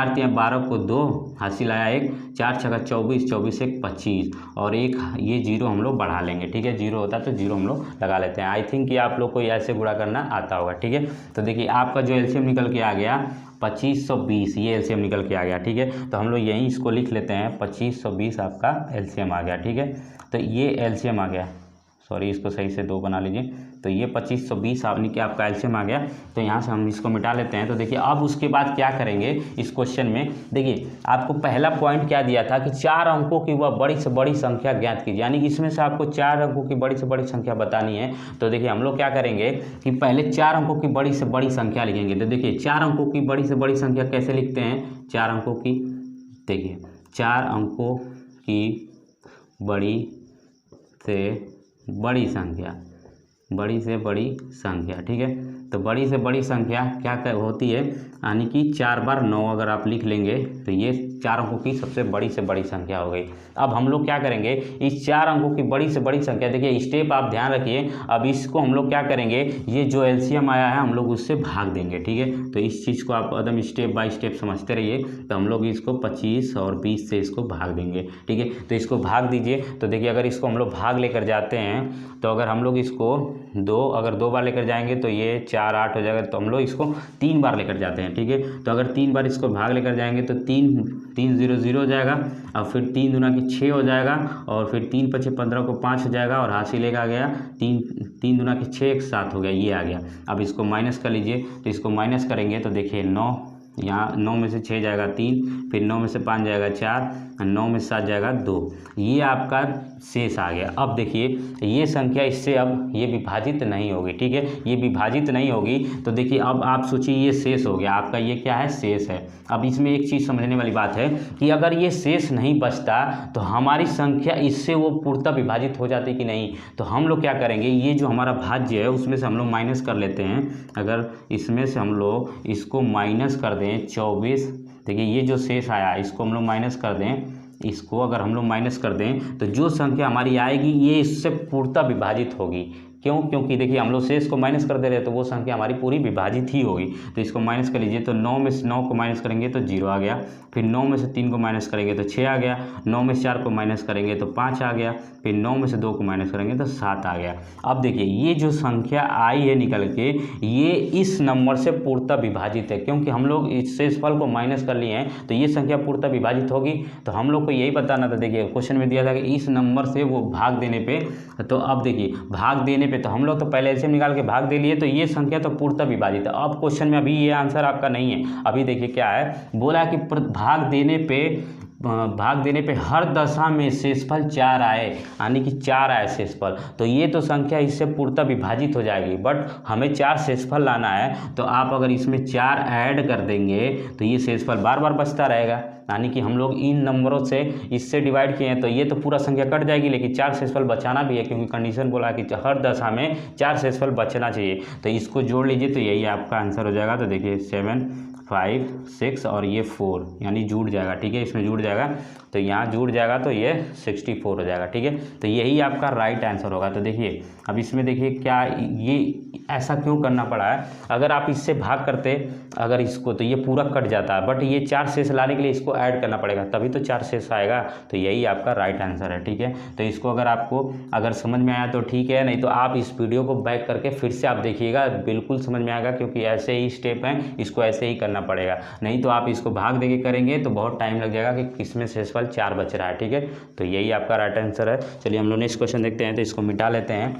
3 12 को 2 हासिल आया 1, 4 6 24, 24 1 25 और एक ये 0 हम लोग बढ़ा लेंगे। ठीक है, 0 होता है तो 0 हम लोग लगा लेते हैं। आई थिंक कि आप लोग को ऐसे गुणा करना आता होगा। ठीक है, तो देखिए आपका जो एलसीएम निकल के आ गया 2520, ये एलसीएम निकल के आ गया। ठीक है, तो हम लोग यहीं इसको लिख लेते हैं, 2520 आपका एलसीएम आ गया। ठीक है, तो ये एलसीएम आ गया, सॉरी इसको सही से 2 बना लीजिए। तो ये 2520 आपने कि आपका एलसीएम आ गया। तो यहाँ से हम इसको मिटा लेते हैं। तो देखिए अब उसके बाद क्या करेंगे इस क्वेश्चन में, देखिए आपको पहला पॉइंट क्या दिया था कि 4 अंकों की वह बड़ी से बड़ी संख्या ज्ञात कीजिए, यानी कि इसमें से आपको 4 अंकों की बड़ी से बड़ी संख्या बतानी है। तो देखिए हम लोग क्या करेंगे कि पहले 4 अंकों की बड़ी से बड़ी संख्या लिखेंगे। तो देखिए 4 अंकों की बड़ी से बड़ी संख्या कैसे लिखते हैं, 4 अंकों की, देखिए 4 अंकों की बड़ी से बड़ी संख्या, बड़ी से बड़ी संख्या। ठीक है, तो बड़ी से बड़ी संख्या क्या होती है, यानी कि 4 बार 9 अगर आप लिख लेंगे तो ये 4 अंकों की सबसे बड़ी से बड़ी संख्या हो गई। अब हम लोग क्या करेंगे, इस 4 अंकों की बड़ी से बड़ी संख्या, देखिए स्टेप आप ध्यान रखिए। अब इसको हम लोग क्या करेंगे, ये जो एलसीएम आया है हम लोग उससे भाग देंगे। ठीक है, तो इस चीज़ को आप एकदम स्टेप बाय स्टेप समझते रहिए। तो हम लोग इसको 25 और 20 से इसको भाग देंगे। ठीक है, तो इसको भाग दीजिए। तो देखिए अगर इसको हम लोग भाग लेकर जाते हैं तो अगर हम लोग इसको 2 बार लेकर जाएंगे तो ये 4 8 हो जाएगा। तो हम लोग इसको 3 बार लेकर जाते हैं। ठीक है, तो अगर 3 बार इसको भाग लेकर जाएंगे तो 3 0 0 हो जाएगा और फिर 3 दूना की 6 हो जाएगा और फिर 3 5 15 को 5 हो जाएगा और हासिल एक आ गया 3 दूना की 6 एक 7 हो गया, ये आ गया। अब इसको माइनस कर लीजिए। तो इसको माइनस करेंगे तो देखिए 9, यहाँ 9 में से 6 जाएगा 3, फिर 9 में से 5 जाएगा 4, 9 में से 7 जाएगा 2, ये आपका शेष आ गया। अब देखिए ये संख्या इससे अब ये विभाजित नहीं होगी। ठीक है, ये विभाजित नहीं होगी। तो देखिए अब आप सोचिए ये शेष हो गया आपका, ये क्या है, शेष है। अब इसमें एक चीज़ समझने वाली बात है कि अगर ये शेष नहीं बचता तो हमारी संख्या इससे वो पूर्णतः विभाजित हो जाती कि नहीं। तो हम लोग क्या करेंगे, ये जो हमारा भाज्य है उसमें से हम लोग माइनस कर लेते हैं। अगर इसमें से हम लोग इसको माइनस कर दें 24, देखिए ये जो शेष आया इसको हम लोग माइनस कर दें, इसको अगर हम लोग माइनस कर दें तो जो संख्या हमारी आएगी ये इससे पूर्णतः विभाजित होगी। क्यों? क्योंकि देखिए हम लोग शेष को माइनस कर दे रहे हैं तो वो संख्या हमारी पूरी विभाजित ही होगी। तो इसको माइनस कर लीजिए, तो 9 में से 9 को माइनस करेंगे तो 0 आ गया, फिर 9 में से 3 को माइनस करेंगे तो 6 आ गया, 9 में से 4 को माइनस करेंगे तो 5 आ गया, फिर 9 में से 2 को माइनस करेंगे तो 7 आ गया। अब देखिए ये जो संख्या आई है निकल के, ये इस नंबर से पूर्णतः विभाजित है, क्योंकि हम लोग इस शेषफल को माइनस कर लिए हैं तो ये संख्या पूर्णतः विभाजित होगी। तो हम लोग को यही बताना था, देखिए क्वेश्चन में दिया था कि इस नंबर से वो भाग देने पे, तो अब देखिए भाग देने पे तो हम लोग तो पहले एलसीएम निकाल के भाग दे लिए, तो ये संख्या तो पूर्णतः विभाजित है। अब क्वेश्चन में अभी ये आंसर आपका नहीं है। अभी देखिए क्या है, बोला कि भाग देने पे हर दशा में शेषफल 4 आए, यानी कि 4 आए शेषफल, तो ये तो संख्या इससे पूर्णतः विभाजित हो जाएगी। बट हमें 4 शेषफल लाना है, तो आप अगर इसमें 4 ऐड कर देंगे तो ये शेषफल बार बार बचता रहेगा। यानी कि हम लोग इन नंबरों से इससे डिवाइड किए हैं तो ये तो पूरा संख्या कट जाएगी, लेकिन 4 शेषफल बचाना भी है, क्योंकि कंडीशन बोला कि हर दशा में 4 शेषफल बचना चाहिए। तो इसको जोड़ लीजिए तो यही आपका आंसर हो जाएगा। तो देखिए 7, 5, 6 और ये 4 यानी जुड़ जाएगा, ठीक है, इसमें जुड़ जाएगा तो यहाँ जुड़ जाएगा तो ये 64 हो जाएगा, ठीक है। तो यही आपका राइट आंसर होगा। तो देखिए अब इसमें देखिए क्या ये ऐसा क्यों करना पड़ा है, अगर आप इससे भाग करते अगर इसको तो ये पूरा कट जाता है, बट ये 4 शेष लाने के लिए इसको ऐड करना पड़ेगा, तभी तो 4 शेष आएगा। तो यही आपका राइट आंसर है, ठीक है। तो इसको अगर समझ में आया तो ठीक है, नहीं तो आप इस वीडियो को बैक करके फिर से आप देखिएगा, बिल्कुल समझ में आएगा, क्योंकि ऐसे ही स्टेप हैं, इसको ऐसे ही करना पड़ेगा। नहीं तो आप इसको भाग देके करेंगे तो बहुत टाइम लग जाएगा कि किसमें शेषफल 4 बच रहा है, ठीक है। तो यही आपका राइट आंसर है। चलिए हम लोग नेक्स्ट क्वेश्चन देखते हैं, तो इसको मिटा लेते हैं।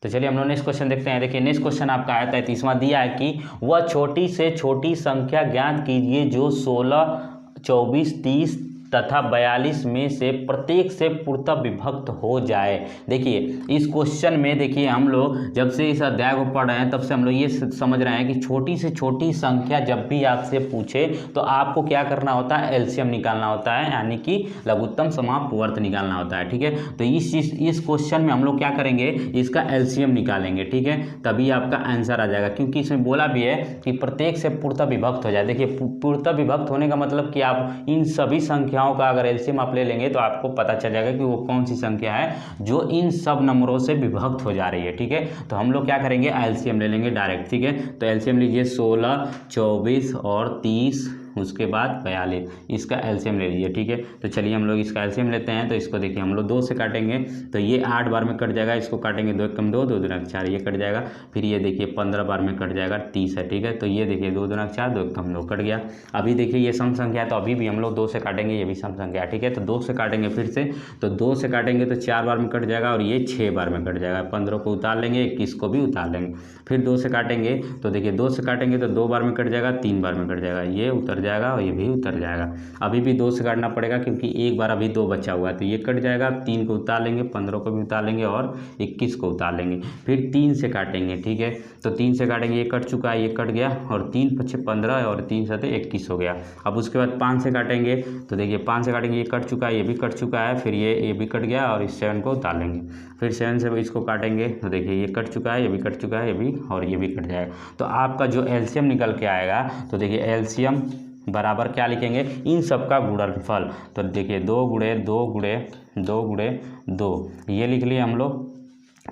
तो चलिए हम लोग नेक्स्ट क्वेश्चन देखते हैं। देखिए नेक्स्ट क्वेश्चन आपका आया 33वां दिया है कि वह छोटी से छोटी संख्या ज्ञात कीजिए जो 16, 24, 30 तथा 42 में से प्रत्येक से पूर्णतः विभक्त हो जाए। देखिए इस क्वेश्चन में देखिए हम लोग जब से इस अध्याय को पढ़ रहे हैं तब से हम लोग ये समझ रहे हैं कि छोटी से छोटी संख्या जब भी आपसे पूछे तो आपको क्या करना होता है, एलसीएम निकालना होता है, यानी कि लघुत्तम समापवर्त निकालना होता है, ठीक है। तो इस क्वेश्चन में हम लोग क्या करेंगे, इसका एलसीएम निकालेंगे, ठीक है, तभी आपका आंसर आ जाएगा। क्योंकि इसमें बोला भी है कि प्रत्येक से पूर्णतः विभक्त हो जाए। देखिए पूर्णतः विभक्त होने का मतलब कि आप इन सभी संख्याओं का अगर एलसीएम आप ले लेंगे तो आपको पता चल जाएगा कि वो कौन सी संख्या है जो इन सब नंबरों से विभक्त हो जा रही है, ठीक है। तो हम लोग क्या करेंगे, एलसीएम ले लेंगे डायरेक्ट, ठीक है। तो एलसीएम लीजिए 16, 24 और 30, उसके बाद 42, इसका एलसीएम ले लीजिए, ठीक है। तो चलिए हम लोग इसका एलसीएम लेते हैं। तो इसको देखिए हम लोग 2 से काटेंगे तो ये 8 बार में कट जाएगा, इसको काटेंगे 2 कम 2, 2 दूना 4, ये कट जाएगा। फिर ये देखिए 15 बार में कट जाएगा, 30 है, ठीक है। तो ये देखिए 2 दूना 4, 2 कम 2 कट गया। अभी देखिए ये सम संख्या है तो अभी भी हम लोग 2 से काटेंगे, ये भी सम संख्या है, ठीक है। तो 2 से काटेंगे फिर से, तो 2 से काटेंगे तो 4 बार में कट जाएगा और ये 6 बार में कट जाएगा। 15 को उतार लेंगे, 21 को भी उतार लेंगे। फिर 2 से काटेंगे तो देखिए 2 से काटेंगे तो 2 बार में कट जाएगा, 3 बार में कट जाएगा, ये उतर जाएगा और ये भी उतर जाएगा। अभी भी 2 से काटना पड़ेगा क्योंकि एक बार अभी 2 बचा हुआ है, तो ये कट जाएगा। 3 को उतार लेंगे, 15 को भी उतार लेंगे और 21 को उतार लेंगे। फिर 3 से काटेंगे, ठीक है। तो 3 से काटेंगे, ये कट चुका है, ये कट गया और 3 × 5 = 15 और 3 × 7 = 21 हो गया। अब उसके बाद 5 से काटेंगे तो देखिए 5 से काटेंगे, ये कट चुका है, ये भी कट चुका है, फिर ये भी कट गया और इस 7 को उतार लेंगे। फिर 7 से इसको काटेंगे तो देखिए ये कट चुका है, ये भी कट चुका है, ये भी और ये भी कट जाएगा। तो आपका जो एलसीएम निकल के आएगा, तो देखिए एलसीएम बराबर क्या लिखेंगे, इन सब का गुणनफल। तो देखिए 2 × 2 × 2 × 2 ये लिख लिए हम लोग।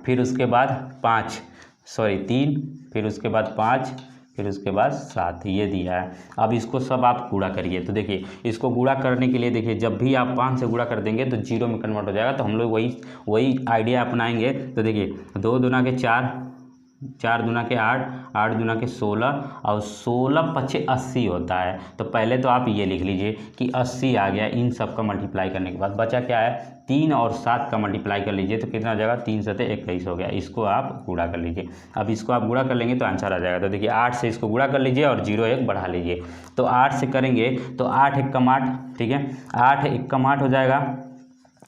फिर उसके बाद 3, फिर उसके बाद 5, फिर उसके बाद 7, ये दिया है। अब इसको सब आप गुणा करिए। तो देखिए इसको गुणा करने के लिए देखिए जब भी आप 5 से गुणा कर देंगे तो 0 में कन्वर्ट हो जाएगा। तो हम लोग वही आइडिया अपनाएंगे। तो देखिए 2 दूना के 4, 4 दूना के 8, 8 दूना के 16 और 16 × 5 = 80 होता है। तो पहले तो आप ये लिख लीजिए कि 80 आ गया इन सब का मल्टीप्लाई करने के बाद। बचा क्या है, 3 और 7 का मल्टीप्लाई कर लीजिए तो कितना हो जाएगा, 3 × 7 = 21 हो गया। इसको आप गुणा कर लीजिए। अब इसको आप गुणा कर लेंगे तो आंसर आ जाएगा। तो देखिए 8 से इसको गुणा कर लीजिए और 0 1 बढ़ा लीजिए। तो 8 से करेंगे तो 8 × 1 = 8, ठीक है, 8 × 1 = 8 हो जाएगा,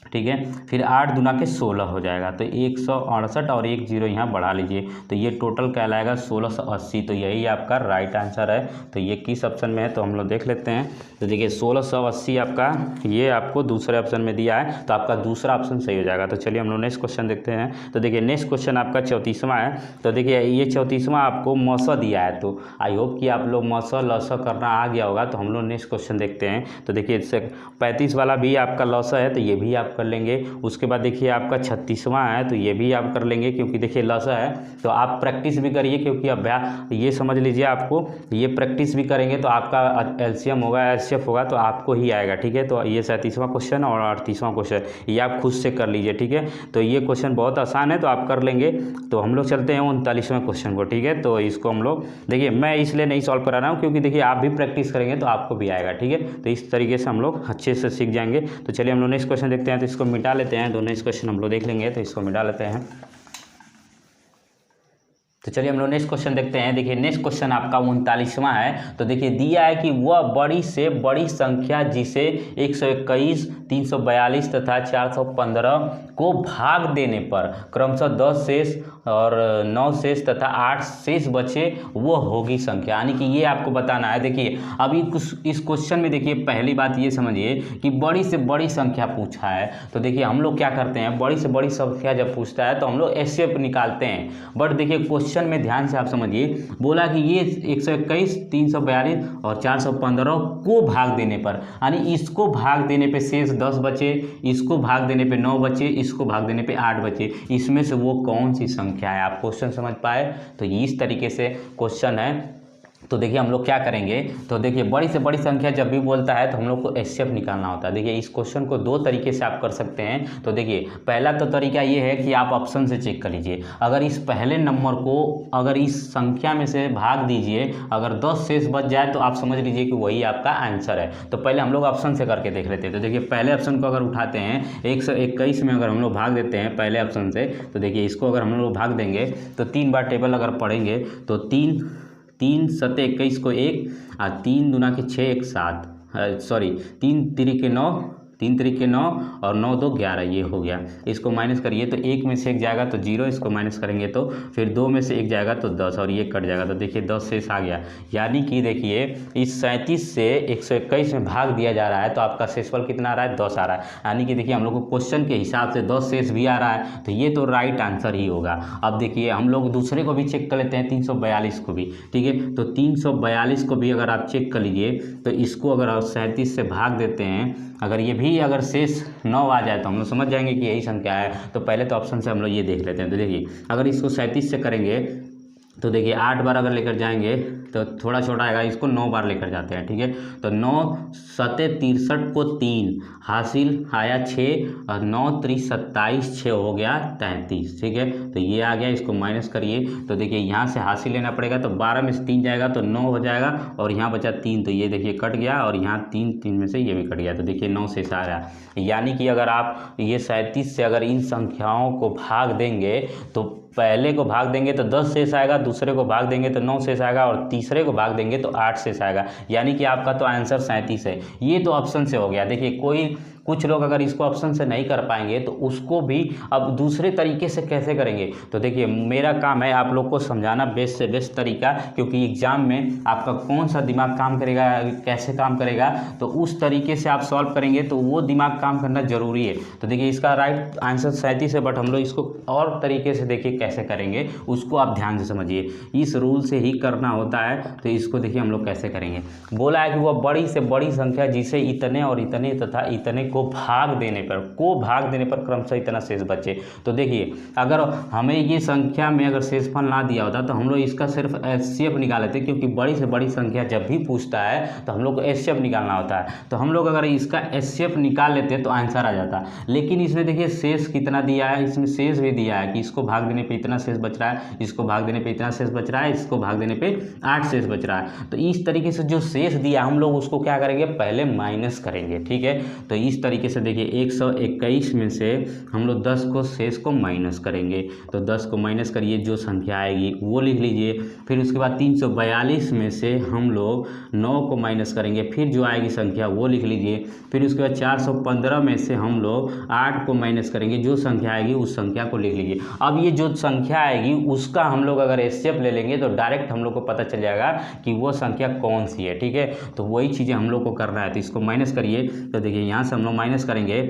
ठीक है। फिर 8 दूना के 16 हो जाएगा, तो 168 और 1 0 यहाँ बढ़ा लीजिए तो ये टोटल कहलाएगा 1680। तो यही आपका राइट आंसर है। तो ये किस ऑप्शन में है तो हम लोग देख लेते हैं। तो देखिए 1680 आपका, ये आपको दूसरे ऑप्शन में दिया है, तो आपका दूसरा ऑप्शन सही हो जाएगा। तो चलिए हम लोग नेक्स्ट क्वेश्चन देखते हैं। तो देखिए नेक्स्ट क्वेश्चन आपका 34वां है। तो देखिए ये 34वां आपको मौसा दिया है, तो आई होप कि आप लोग मौसा लौसा करना आ गया होगा। तो हम लोग नेक्स्ट क्वेश्चन देखते हैं। तो देखिए इससे 35 वाला भी आपका लौसा है, तो ये भी आप कर लेंगे। उसके बाद देखिए आपका 36वां है तो ये भी आप कर लेंगे, क्योंकि देखिए लसा है तो आप प्रैक्टिस भी करिए, क्योंकि अभ्यास ये समझ लीजिए आपको ये प्रैक्टिस भी करेंगे तो आपका एलसीएम होगा, एचसीएफ होगा तो आपको ही आएगा। ठीक है, तो ये 37वां क्वेश्चन और 38वां क्वेश्चन ये आप खुद से कर लीजिए। ठीक है, तो ये क्वेश्चन बहुत आसान है तो आप कर लेंगे। तो हम लोग चलते हैं 39वें क्वेश्चन को। ठीक है, तो इसको हम लोग देखिए, मैं इसलिए नहीं सॉल्व करा रहा हूँ क्योंकि देखिए आप भी प्रैक्टिस करेंगे तो आपको भी आएगा। ठीक है, तो इस तरीके से हम लोग अच्छे से सीख जाएंगे। तो चलिए हम लोग नेक्स्ट क्वेश्चन देखते हैं। तो इसको मिटा लेते हैं, दोनों नेक्स्ट क्वेश्चन हम लोग देख लेंगे, तो इसको मिटा लेते हैं। तो चलिए हम लोग नेक्स्ट क्वेश्चन देखते हैं। देखिए नेक्स्ट क्वेश्चन आपका 39वां है। तो देखिए दिया है कि वह बड़ी से बड़ी संख्या जिसे 121, 342 तथा 415 को भाग देने पर क्रमशः 10 शेष और 9 शेष तथा 8 शेष बचे वो होगी संख्या, यानी कि ये आपको बताना है। देखिए अभी इस क्वेश्चन में देखिए पहली बात ये समझिए कि बड़ी से बड़ी संख्या पूछा है। तो देखिए हम लोग क्या करते हैं, बड़ी से बड़ी संख्या जब पूछता है तो हम लोग एचसीएफ निकालते हैं। बट देखिए क्वेश्चन में ध्यान से आप समझिए, बोला कि ये 121, 342 और 415 को भाग देने पर, यानी इसको भाग देने पे शेष 10 बचे, इसको भाग देने पे 9 बचे, इसको भाग देने पे 8 बचे, इसमें से वो कौन सी संख्या है। आप क्वेश्चन समझ पाए? तो इस तरीके से क्वेश्चन है। तो देखिए हम लोग क्या करेंगे, तो देखिए बड़ी से बड़ी संख्या जब भी बोलता है तो हम लोग को एचसीएफ निकालना होता है। देखिए इस क्वेश्चन को दो तरीके से आप कर सकते हैं। तो देखिए पहला तो तरीका ये है कि आप ऑप्शन से चेक कर लीजिए, अगर इस पहले नंबर को अगर इस संख्या में से भाग दीजिए, अगर 10 शेष बच जाए तो आप समझ लीजिए कि वही आपका आंसर है। तो पहले हम लोग ऑप्शन से करके देख लेते हैं। तो देखिए पहले ऑप्शन को अगर उठाते हैं 121 में अगर हम लोग भाग देते हैं पहले ऑप्शन से, तो देखिए इसको अगर हम लोग भाग देंगे तो 3 बार टेबल अगर पढ़ेंगे तो 3 सते 21 को 1 और 3 दूना के 6 1 7, सॉरी 3 तिरी के 9, 3 तिरी के 9 और 9 2 11, ये हो गया। इसको माइनस करिए तो 1 में से 1 जाएगा तो 0, इसको माइनस करेंगे तो फिर 2 में से 1 जाएगा तो 10 और ये कट जाएगा। तो देखिए 10 शेष आ गया, यानी कि देखिए इस 37 से 121 में भाग दिया जा रहा है तो आपका शेषफल कितना आ रहा है, 10 आ रहा है। यानी कि देखिए हम लोग को क्वेश्चन के हिसाब से 10 शेष भी आ रहा है, तो ये तो राइट आंसर ही होगा। अब देखिए हम लोग दूसरे को भी चेक कर लेते हैं, 342 को भी। ठीक है, तो 342 को भी अगर आप चेक कर लीजिए तो इसको अगर आप 37 से भाग देते हैं, अगर ये भी अगर शेष 9 आ जाए तो हम लोग समझ जाएंगे कि यही संख्या है। तो पहले तो ऑप्शन से हम लोग ये देख लेते हैं। तो देखिए अगर इसको 37 से करेंगे तो देखिए 8 बार अगर लेकर जाएंगे तो थोड़ा छोटा आएगा, इसको 9 बार लेकर जाते हैं। ठीक है, तो 9 सते 63 को 3 हासिल आया 6 और 9 3 27, 6 हो गया 33। ठीक है, तो ये आ गया, इसको माइनस करिए तो देखिए यहाँ से हासिल लेना पड़ेगा तो 12 में से 3 जाएगा तो 9 हो जाएगा और यहाँ बचा 3, तो ये देखिए कट गया और यहाँ 3 में से ये भी कट गया। तो देखिए 9 शेष आ रहा, यानी कि अगर आप ये 37 से अगर इन संख्याओं को भाग देंगे तो पहले को भाग देंगे तो 10 शेष आएगा, दूसरे को भाग देंगे तो 9 शेष आएगा और तीसरे को भाग देंगे तो 8 शेष आएगा, यानी कि आपका तो आंसर 37 है। ये तो ऑप्शन से हो गया। देखिए कुछ लोग अगर इसको ऑप्शन से नहीं कर पाएंगे तो उसको भी अब दूसरे तरीके से कैसे करेंगे। तो देखिए मेरा काम है आप लोग को समझाना बेस्ट से बेस्ट तरीका, क्योंकि एग्जाम में आपका कौन सा दिमाग काम करेगा, कैसे काम करेगा, तो उस तरीके से आप सॉल्व करेंगे तो वो दिमाग काम करना जरूरी है। तो देखिए इसका राइट आंसर 37 है, बट हम लोग इसको और तरीके से देखिए कैसे करेंगे, उसको आप ध्यान से समझिए। इस रूल से ही करना होता है। तो इसको देखिए हम लोग कैसे करेंगे। बोला है कि वह बड़ी से बड़ी संख्या जिसे इतने और इतने तथा इतने को भाग देने पर क्रमशः इतना शेष बचे। तो देखिए अगर हमें ये संख्या में अगर शेषफल ना दिया होता तो हम लोग इसका सिर्फ एचसीएफ निकाल लेते, क्योंकि बड़ी से बड़ी संख्या जब भी पूछता है तो हम लोग को एचसीएफ निकालना होता है। तो हम लोग अगर इसका एचसीएफ निकाल लेते तो आंसर आ जाता, लेकिन इसमें देखिए शेष कितना दिया है, इसमें शेष भी दिया है कि इसको भाग देने पर इतना शेष बच रहा है, इसको भाग देने पर इतना शेष बच रहा है, इसको भाग देने पर 8 शेष बच रहा है। तो इस तरीके से जो शेष दिया हम लोग उसको क्या करेंगे, पहले माइनस करेंगे। ठीक है, तो इस तरीके से देखिए 121 में से हम लोग 10 को शेष को माइनस करेंगे। तो 10 को माइनस करिए, जो संख्या आएगी वो लिख लीजिए। फिर उसके बाद 342 में से हम लोग 9 को माइनस करेंगे, फिर जो आएगी संख्या वो लिख लीजिए। फिर उसके बाद 415 में से हम लोग 8 को माइनस करेंगे, जो संख्या आएगी उस संख्या को लिख लीजिए। अब ये जो संख्या आएगी उसका हम लोग अगर एचसीएफ ले लेंगे तो डायरेक्ट हम लोग को पता चल जाएगा कि वो संख्या कौन सी है। ठीक है, तो वही चीज़ें हम लोग को करना है। तो इसको माइनस करिए, तो देखिए यहाँ से हम लोग माइनस करेंगे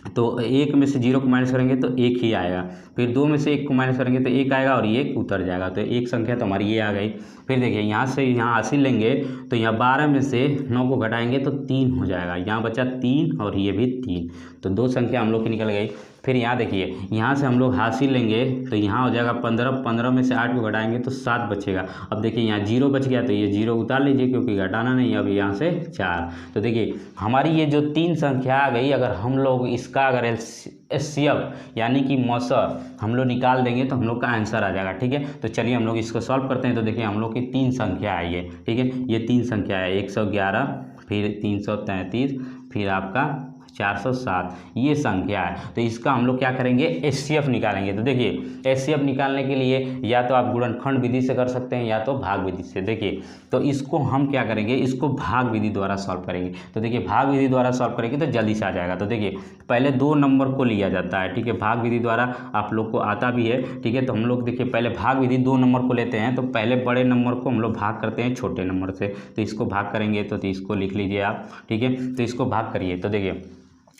तो एक में से 0 को माइनस करेंगे तो एक ही आएगा, फिर 2 में से 1 को माइनस करेंगे तो 1 आएगा और ये एक उतर जाएगा। तो एक संख्या तो हमारी ये आ गई। फिर देखिए यहाँ से यहाँ हासिल लेंगे तो यहाँ 12 में से 9 को घटाएंगे तो 3 हो जाएगा, यहाँ बचा 3 और ये भी 3, तो 2 संख्या हम लोग की निकल गई। फिर यहाँ देखिए यहाँ से हम लोग हासिल लेंगे तो यहाँ हो जाएगा 15, 15 में से 8 को घटाएंगे तो 7 बचेगा। अब देखिए यहाँ 0 बच गया तो ये 0 उतार लीजिए क्योंकि घटाना नहीं है। अब यहाँ से 4, तो देखिए हमारी ये जो 3 संख्या आ गई, अगर हम लोग इसका अगर एचसीएफ यानी कि मौसर हम लोग निकाल देंगे तो हम लोग का आंसर आ जाएगा। ठीक है, तो चलिए हम लोग इसको सॉल्व करते हैं। तो देखिए हम लोग की 3 संख्या आई है। ठीक है, ये 3 संख्या है 111, फिर 333, फिर आपका 407, ये संख्या है। तो इसका हम लोग क्या करेंगे, एचसीएफ निकालेंगे। तो देखिए एचसीएफ निकालने के लिए या तो आप गुणनखंड विधि से कर सकते हैं या तो भाग विधि से। देखिए तो इसको हम क्या करेंगे, इसको भाग विधि द्वारा सॉल्व करेंगे। तो देखिए भाग विधि द्वारा सॉल्व करेंगे तो जल्दी से आ जाएगा। तो देखिए पहले 2 नंबर को लिया जाता है। ठीक है, भाग विधि द्वारा आप लोग को आता भी है। ठीक है, तो हम लोग देखिए पहले भाग विधि 2 नंबर को लेते हैं। तो पहले बड़े नंबर को हम लोग भाग करते हैं छोटे नंबर से। तो इसको भाग करेंगे तो इसको लिख लीजिए आप। ठीक है, तो इसको भाग करिए। तो देखिए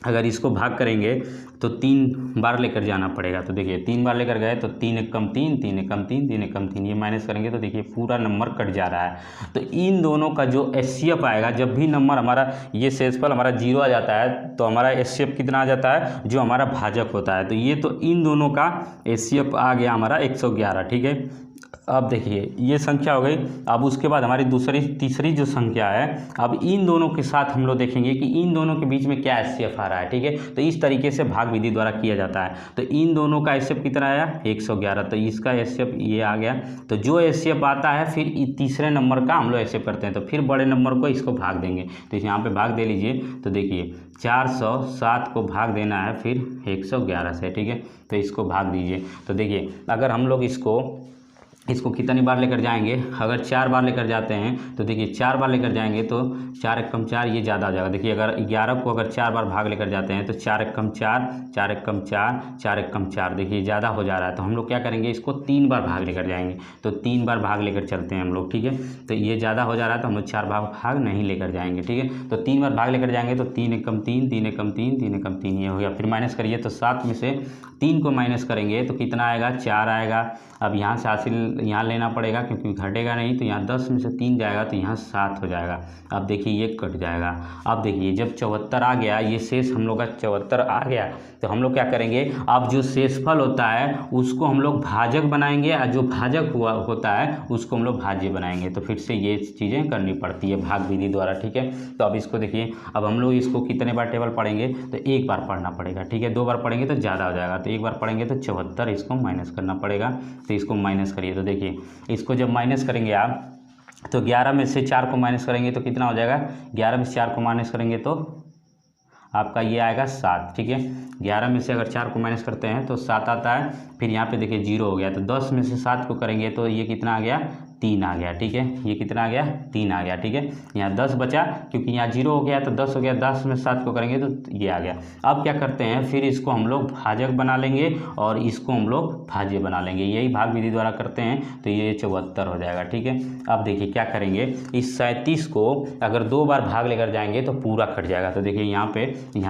अगर इसको भाग करेंगे तो 3 बार लेकर जाना पड़ेगा। तो देखिए 3 बार लेकर गए तो 3 एक कम 3, 3 एक कम 3, 3 एक कम 3, ये माइनस करेंगे तो देखिए पूरा नंबर कट जा रहा है। तो इन दोनों का जो एचसीएफ आएगा, जब भी नंबर हमारा ये शेषफल हमारा 0 आ जाता है तो हमारा एचसीएफ कितना आ जाता है, जो हमारा भाजक होता है। तो ये तो इन दोनों का एचसीएफ आ गया हमारा 111। ठीक है, अब देखिए ये संख्या हो गई। अब उसके बाद हमारी तीसरी जो संख्या है, अब इन दोनों के साथ हम लोग देखेंगे कि इन दोनों के बीच में क्या एचसीएफ आ रहा है। ठीक है, तो इस तरीके से भाग विधि द्वारा किया जाता है। तो इन दोनों का एचसीएफ कितना आया, 111, तो इसका एचसीएफ ये आ गया। तो जो एचसीएफ आता है फिर तीसरे नंबर का हम लोग एचसीएफ करते हैं, तो फिर बड़े नंबर को इसको भाग देंगे। तो यहाँ पे भाग दे लीजिए। तो देखिए 407 को भाग देना है फिर 111 से। ठीक है, तो इसको भाग दीजिए। तो देखिए अगर हम लोग इसको कितनी बार लेकर जाएंगे, अगर 4 बार लेकर जाते हैं तो देखिए 4 बार लेकर जाएंगे तो 4 एक कम 4, ये ज़्यादा हो जाएगा। देखिए अगर 11 को अगर 4 बार भाग लेकर जाते हैं तो 4 एक कम 4, 4 एक कम 4, 4 एक कम 4, देखिए ज़्यादा हो जा रहा है। तो हम लोग क्या करेंगे, इसको 3 बार भाग लेकर जाएंगे। तो 3 बार भाग लेकर चलते हैं हम लोग। ठीक है, तो ये ज़्यादा हो जा रहा है तो हम लोग 4 बार भाग नहीं लेकर जाएंगे। ठीक है, तो 3 बार भाग लेकर जाएंगे तो 3 एक कम 3, 3 एक कम 3, 3 एक कम 3, ये हो गया। फिर माइनस करिए तो 7 में से 3 को माइनस करेंगे तो कितना आएगा, 4 आएगा। अब यहाँ से हासिल यहाँ लेना पड़ेगा क्योंकि घटेगा नहीं। तो यहाँ 10 में से 3 जाएगा तो यहाँ 7 हो जाएगा। अब देखिए ये कट जाएगा। अब देखिए जब 74 आ गया, ये शेष हम लोग का 74 आ गया, तो हम लोग क्या करेंगे, अब जो शेषफल होता है उसको हम लोग भाजक बनाएंगे और जो भाजक होता है उसको हम लोग भाज्य बनाएंगे। तो फिर से ये चीज़ें करनी पड़ती है भाग विधि द्वारा। ठीक है, तो अब इसको देखिए, अब हम लोग इसको कितने बार टेबल पढ़ेंगे, तो 1 बार पढ़ना पड़ेगा। ठीक है, 2 बार पढ़ेंगे तो ज़्यादा हो जाएगा। तो 1 बार पढ़ेंगे तो 74, इसको माइनस करना पड़ेगा। तो इसको माइनस करिए। तो देखिए इसको जब माइनस करेंगे आप तो 11 में से 4 को माइनस करेंगे तो कितना हो जाएगा, 11 में से 4 को माइनस करेंगे तो आपका ये आएगा 7। ठीक है, 11 में से अगर 4 को माइनस करते हैं तो 7 आता है। फिर यहाँ पे देखिए 0 हो गया। तो 10 में से 7 को करेंगे तो ये कितना आ गया, 3 आ गया। ठीक है, ये कितना आ गया, 3 आ गया। ठीक है, यहाँ 10 बचा क्योंकि यहाँ 0 हो गया तो 10 हो गया। 10 में 7 को करेंगे तो ये आ गया। अब क्या करते हैं, फिर इसको हम लोग भाजक बना लेंगे और इसको हम लोग भाज्य बना लेंगे। यही भाग विधि द्वारा करते हैं तो ये 74 हो जाएगा। ठीक है, अब देखिए क्या करेंगे, इस 37 को अगर 2 बार भाग लेकर जाएंगे तो पूरा कट जाएगा। तो देखिए यहाँ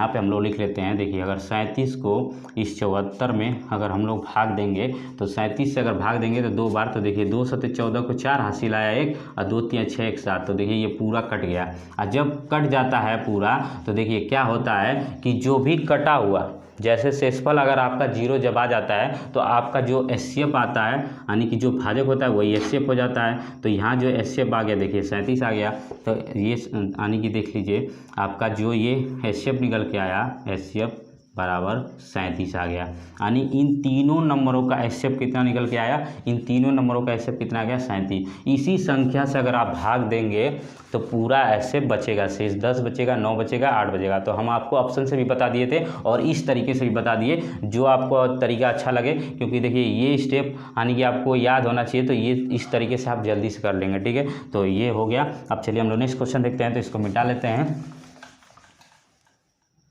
पे हम लोग लिख लेते हैं। देखिए अगर 37 को इस 74 में अगर हम लोग भाग देंगे तो 37 से अगर भाग देंगे तो 2 बार, तो देखिए 2 7 14 को 4 हासिल आया 1 और 2 3 6 1 7। तो देखिए ये पूरा कट गया। और जब कट जाता है पूरा तो देखिए क्या होता है कि जो भी कटा हुआ, जैसे शेषफल अगर आपका 0 जब आ जाता है तो आपका जो एचसीएफ आता है यानी कि जो भाजक होता है वही एचसीएफ हो जाता है। तो यहाँ जो एचसीएफ आ गया, देखिए 37 आ गया। तो ये यानी कि देख लीजिए आपका जो ये एचसीएफ निकल के आया, एचसीएफ बराबर 37 आ गया। यानी इन तीनों नंबरों का एचसीएफ कितना निकल के आया, इन तीनों नंबरों का एचसीएफ कितना आ गया, 37। इसी संख्या से अगर आप भाग देंगे तो पूरा एचसीएफ बचेगा, शेष 10 बचेगा, 9 बचेगा, 8 बचेगा। तो हम आपको ऑप्शन से भी बता दिए थे और इस तरीके से भी बता दिए, जो आपको तरीका अच्छा लगे। क्योंकि देखिए ये स्टेप यानी कि आपको याद होना चाहिए, तो ये इस तरीके से आप जल्दी से कर लेंगे। ठीक है, तो ये हो गया। अब चलिए हम लोग नेक्स्ट क्वेश्चन देखते हैं। तो इसको मिटा लेते हैं।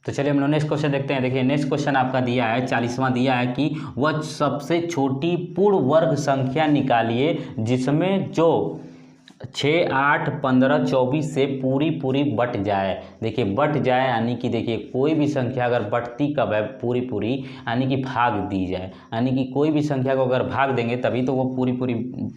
तो चलिए हम लोग नेक्स्ट क्वेश्चन देखते हैं। देखिए नेक्स्ट क्वेश्चन आपका दिया है 40वां दिया है कि वह सबसे छोटी पूर्ण वर्ग संख्या निकालिए जिसमें जो 6, 8, 15, 24 से पूरी बट जाए। देखिए बट जाए यानी कि देखिए कोई भी संख्या अगर बटती कब है पूरी यानी कि भाग दी जाए, यानी कि कोई भी संख्या को अगर भाग देंगे तभी तो वो पूरी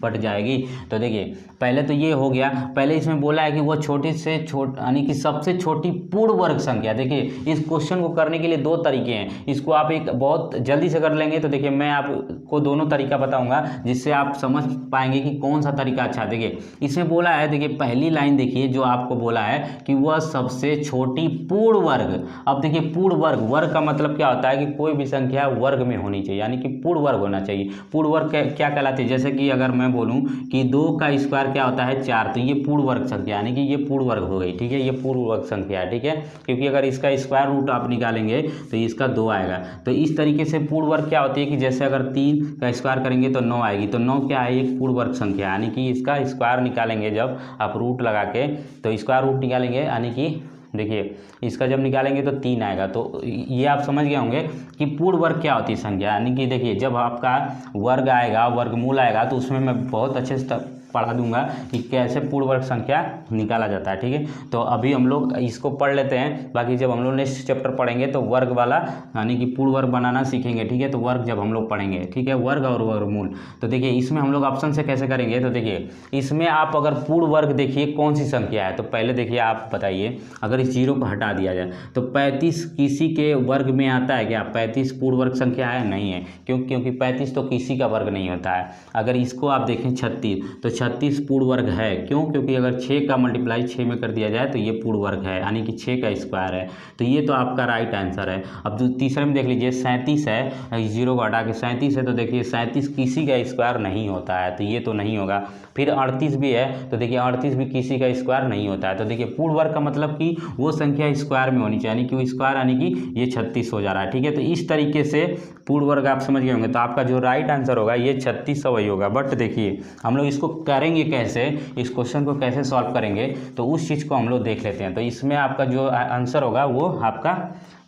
बट जाएगी। तो देखिए पहले तो ये हो गया, पहले इसमें बोला है कि वो छोटी से यानी कि सबसे छोटी पूर्ण वर्ग संख्या। देखिए इस क्वेश्चन को करने के लिए दो तरीके हैं, इसको आप एक बहुत जल्दी से कर लेंगे। तो देखिए मैं आपको दोनों तरीका बताऊंगा जिससे आप समझ पाएंगे कि कौन सा तरीका अच्छा है। देखिए इसमें बोला है, देखिए पहली लाइन देखिए जो आपको बोला है कि वह सबसे छोटी पूर्ण वर्ग। अब देखिए पूर्ण वर्ग का मतलब क्या होता है कि कोई भी संख्या वर्ग में होनी चाहिए, यानी कि पूर्ण वर्ग होना चाहिए। पूर्ण वर्ग क्या कहलाती है, जैसे कि अगर मैं बोलूं कि 2 का स्क्वायर क्या होता है 4, तो ये पूर्ण वर्ग संख्या यानी कि ये पूर्ण वर्ग हो गई। ठीक है, ये पूर्ण वर्ग संख्या है। ठीक है, क्योंकि अगर इसका स्क्वायर रूट आप निकालेंगे तो इसका 2 आएगा। तो इस तरीके से पूर्ण वर्ग क्या होती है कि जैसे अगर 3 का स्क्वायर करेंगे तो 9 आएगी। तो 9 क्या है, एक पूर्ण वर्ग संख्या, यानी कि इसका स्क्वायर निकालेंगे जब आप रूट लगा के, तो स्क्वायर रूट निकालेंगे यानी कि देखिए इसका जब निकालेंगे तो 3 आएगा। तो ये आप समझ गए होंगे कि पूर्ण वर्ग क्या होती है संख्या, यानी कि देखिए जब आपका वर्ग आएगा, वर्गमूल आएगा, तो उसमें मैं बहुत अच्छे से पढ़ा दूंगा कि कैसे पूर्ण वर्ग संख्या निकाला जाता है। ठीक है, तो अभी हम लोग इसको पढ़ लेते हैं, बाकी जब हम लोग नेक्स्ट चैप्टर पढ़ेंगे तो वर्ग वाला यानी कि पूर्ण वर्ग बनाना सीखेंगे। ठीक है, तो वर्ग जब हम लोग पढ़ेंगे, ठीक है, वर्ग और वर्गमूल। तो देखिए इसमें हम लोग ऑप्शन से कैसे करेंगे, तो देखिए इसमें आप अगर पूर्ण वर्ग देखिए कौन सी संख्या है, तो पहले देखिए आप बताइए, अगर इस 0 को हटा दिया जाए तो 35 किसी के वर्ग में आता है क्या? 35 पूर्ण वर्ग संख्या है? नहीं है, क्योंकि 35 तो किसी का वर्ग नहीं होता है। अगर इसको आप देखें 36, तो 36 पूर्ण वर्ग है। क्यों? क्योंकि अगर 6 का मल्टीप्लाई 6 में कर दिया जाए तो ये पूर्ण वर्ग है, यानी कि 6 का स्क्वायर है। तो ये तो आपका राइट आंसर है। अब तीसरे में देख लीजिए 37 है, 0 को हटा के 37 है, तो देखिए 37 किसी का स्क्वायर नहीं होता है, तो ये तो नहीं होगा। फिर 38 भी है, तो देखिए 38 भी किसी का स्क्वायर नहीं होता है। तो देखिए पूर्ण वर्ग का मतलब कि वो संख्या स्क्वायर में होनी चाहिए, यानी कि वो स्क्वायर यानी कि ये 36 हो जा रहा है। ठीक है, तो इस तरीके से पूर्ण वर्ग आप समझ गए होंगे। तो आपका जो राइट आंसर होगा ये 3600 वही होगा। बट देखिए हम लोग इसको करेंगे कैसे, इस क्वेश्चन को कैसे सॉल्व करेंगे, तो उस चीज़ को हम लोग देख लेते हैं। तो इसमें आपका जो आंसर होगा वो आपका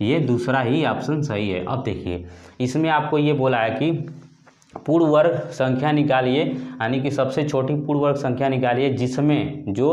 ये दूसरा ही ऑप्शन सही है। अब देखिए इसमें आपको ये बोला है कि पूर्ण वर्ग संख्या निकालिए, यानी कि सबसे छोटी पूर्ण वर्ग संख्या निकालिए जिसमें जो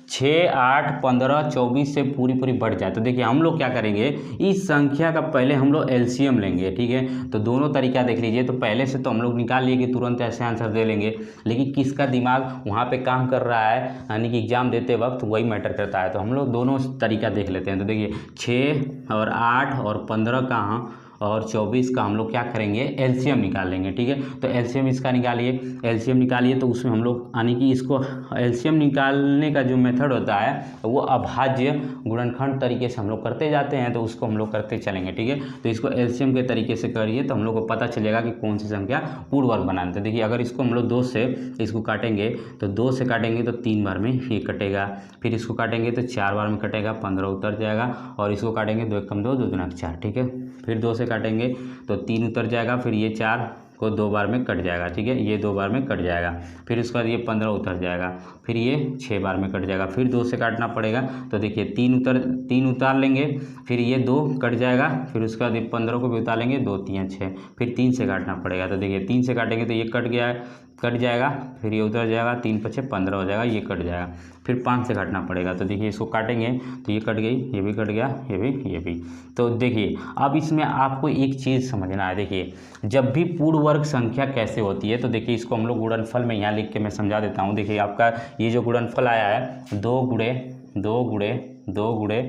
6, 8, 15, 24 से पूरी बढ़ जाए। तो देखिए हम लोग क्या करेंगे, इस संख्या का पहले हम लोग एलसीएम लेंगे। ठीक है, तो दोनों तरीका देख लीजिए। तो पहले से तो हम लोग निकाल लिए कि तुरंत ऐसे आंसर दे लेंगे, लेकिन किसका दिमाग वहाँ पे काम कर रहा है, यानी कि एग्जाम देते वक्त वही मैटर करता है। तो हम लोग दोनों तरीका देख लेते हैं। तो देखिए 6 और 8 और 15 का और 24 का हम लोग क्या करेंगे, एलसीएम निकाल लेंगे। ठीक है, तो एलसीएम इसका निकालिए, एलसीएम निकालिए। तो उसमें हम लोग यानी कि इसको एलसीएम निकालने का जो मेथड होता है वो अभाज्य गुणनखंड तरीके से हम लोग करते जाते हैं, तो उसको हम लोग करते चलेंगे। ठीक है, तो इसको एलसीएम के तरीके से करिए तो हम लोग को पता चलेगा कि कौन सी संख्या पूर्ण वर्ग बनाना है। देखिए अगर इसको हम लोग 2 से इसको काटेंगे, तो 2 से काटेंगे तो 3 बार में ये कटेगा, फिर इसको काटेंगे तो 4 बार में कटेगा, 15 उतर जाएगा, और इसको काटेंगे 2 एकम 2, 2 दूना 4। ठीक है, फिर 2 से काटेंगे तो 3 उतर जाएगा, फिर ये 4 को 2 बार में कट जाएगा। ठीक है, ये 2 बार में कट जाएगा, फिर उसके बाद ये 15 उतर जाएगा, फिर ये 6 बार में कट जाएगा, फिर 2 से काटना पड़ेगा। तो देखिए 3 उतार लेंगे, फिर ये 2 कट जाएगा, फिर उसके बाद ये 15 को भी उतार लेंगे, 2 3 6, फिर 3 से काटना पड़ेगा। तो देखिए 3 से काटेंगे तो ये कट जाएगा, फिर ये उतर जाएगा, 3 5 15 हो जाएगा, ये कट जाएगा, फिर 5 से काटना पड़ेगा। तो देखिए इसको काटेंगे तो ये कट गई, ये भी कट गया, ये भी। तो देखिए अब इसमें आपको एक चीज़ समझना है। देखिए जब भी पूर्ण वर्ग संख्या कैसे होती है, तो देखिए इसको हम लोग गुणनफल में यहाँ लिख के मैं समझा देता हूँ। देखिए आपका ये जो गुणनफल आया है 2 गुणे 2 गुणे 2 गुणे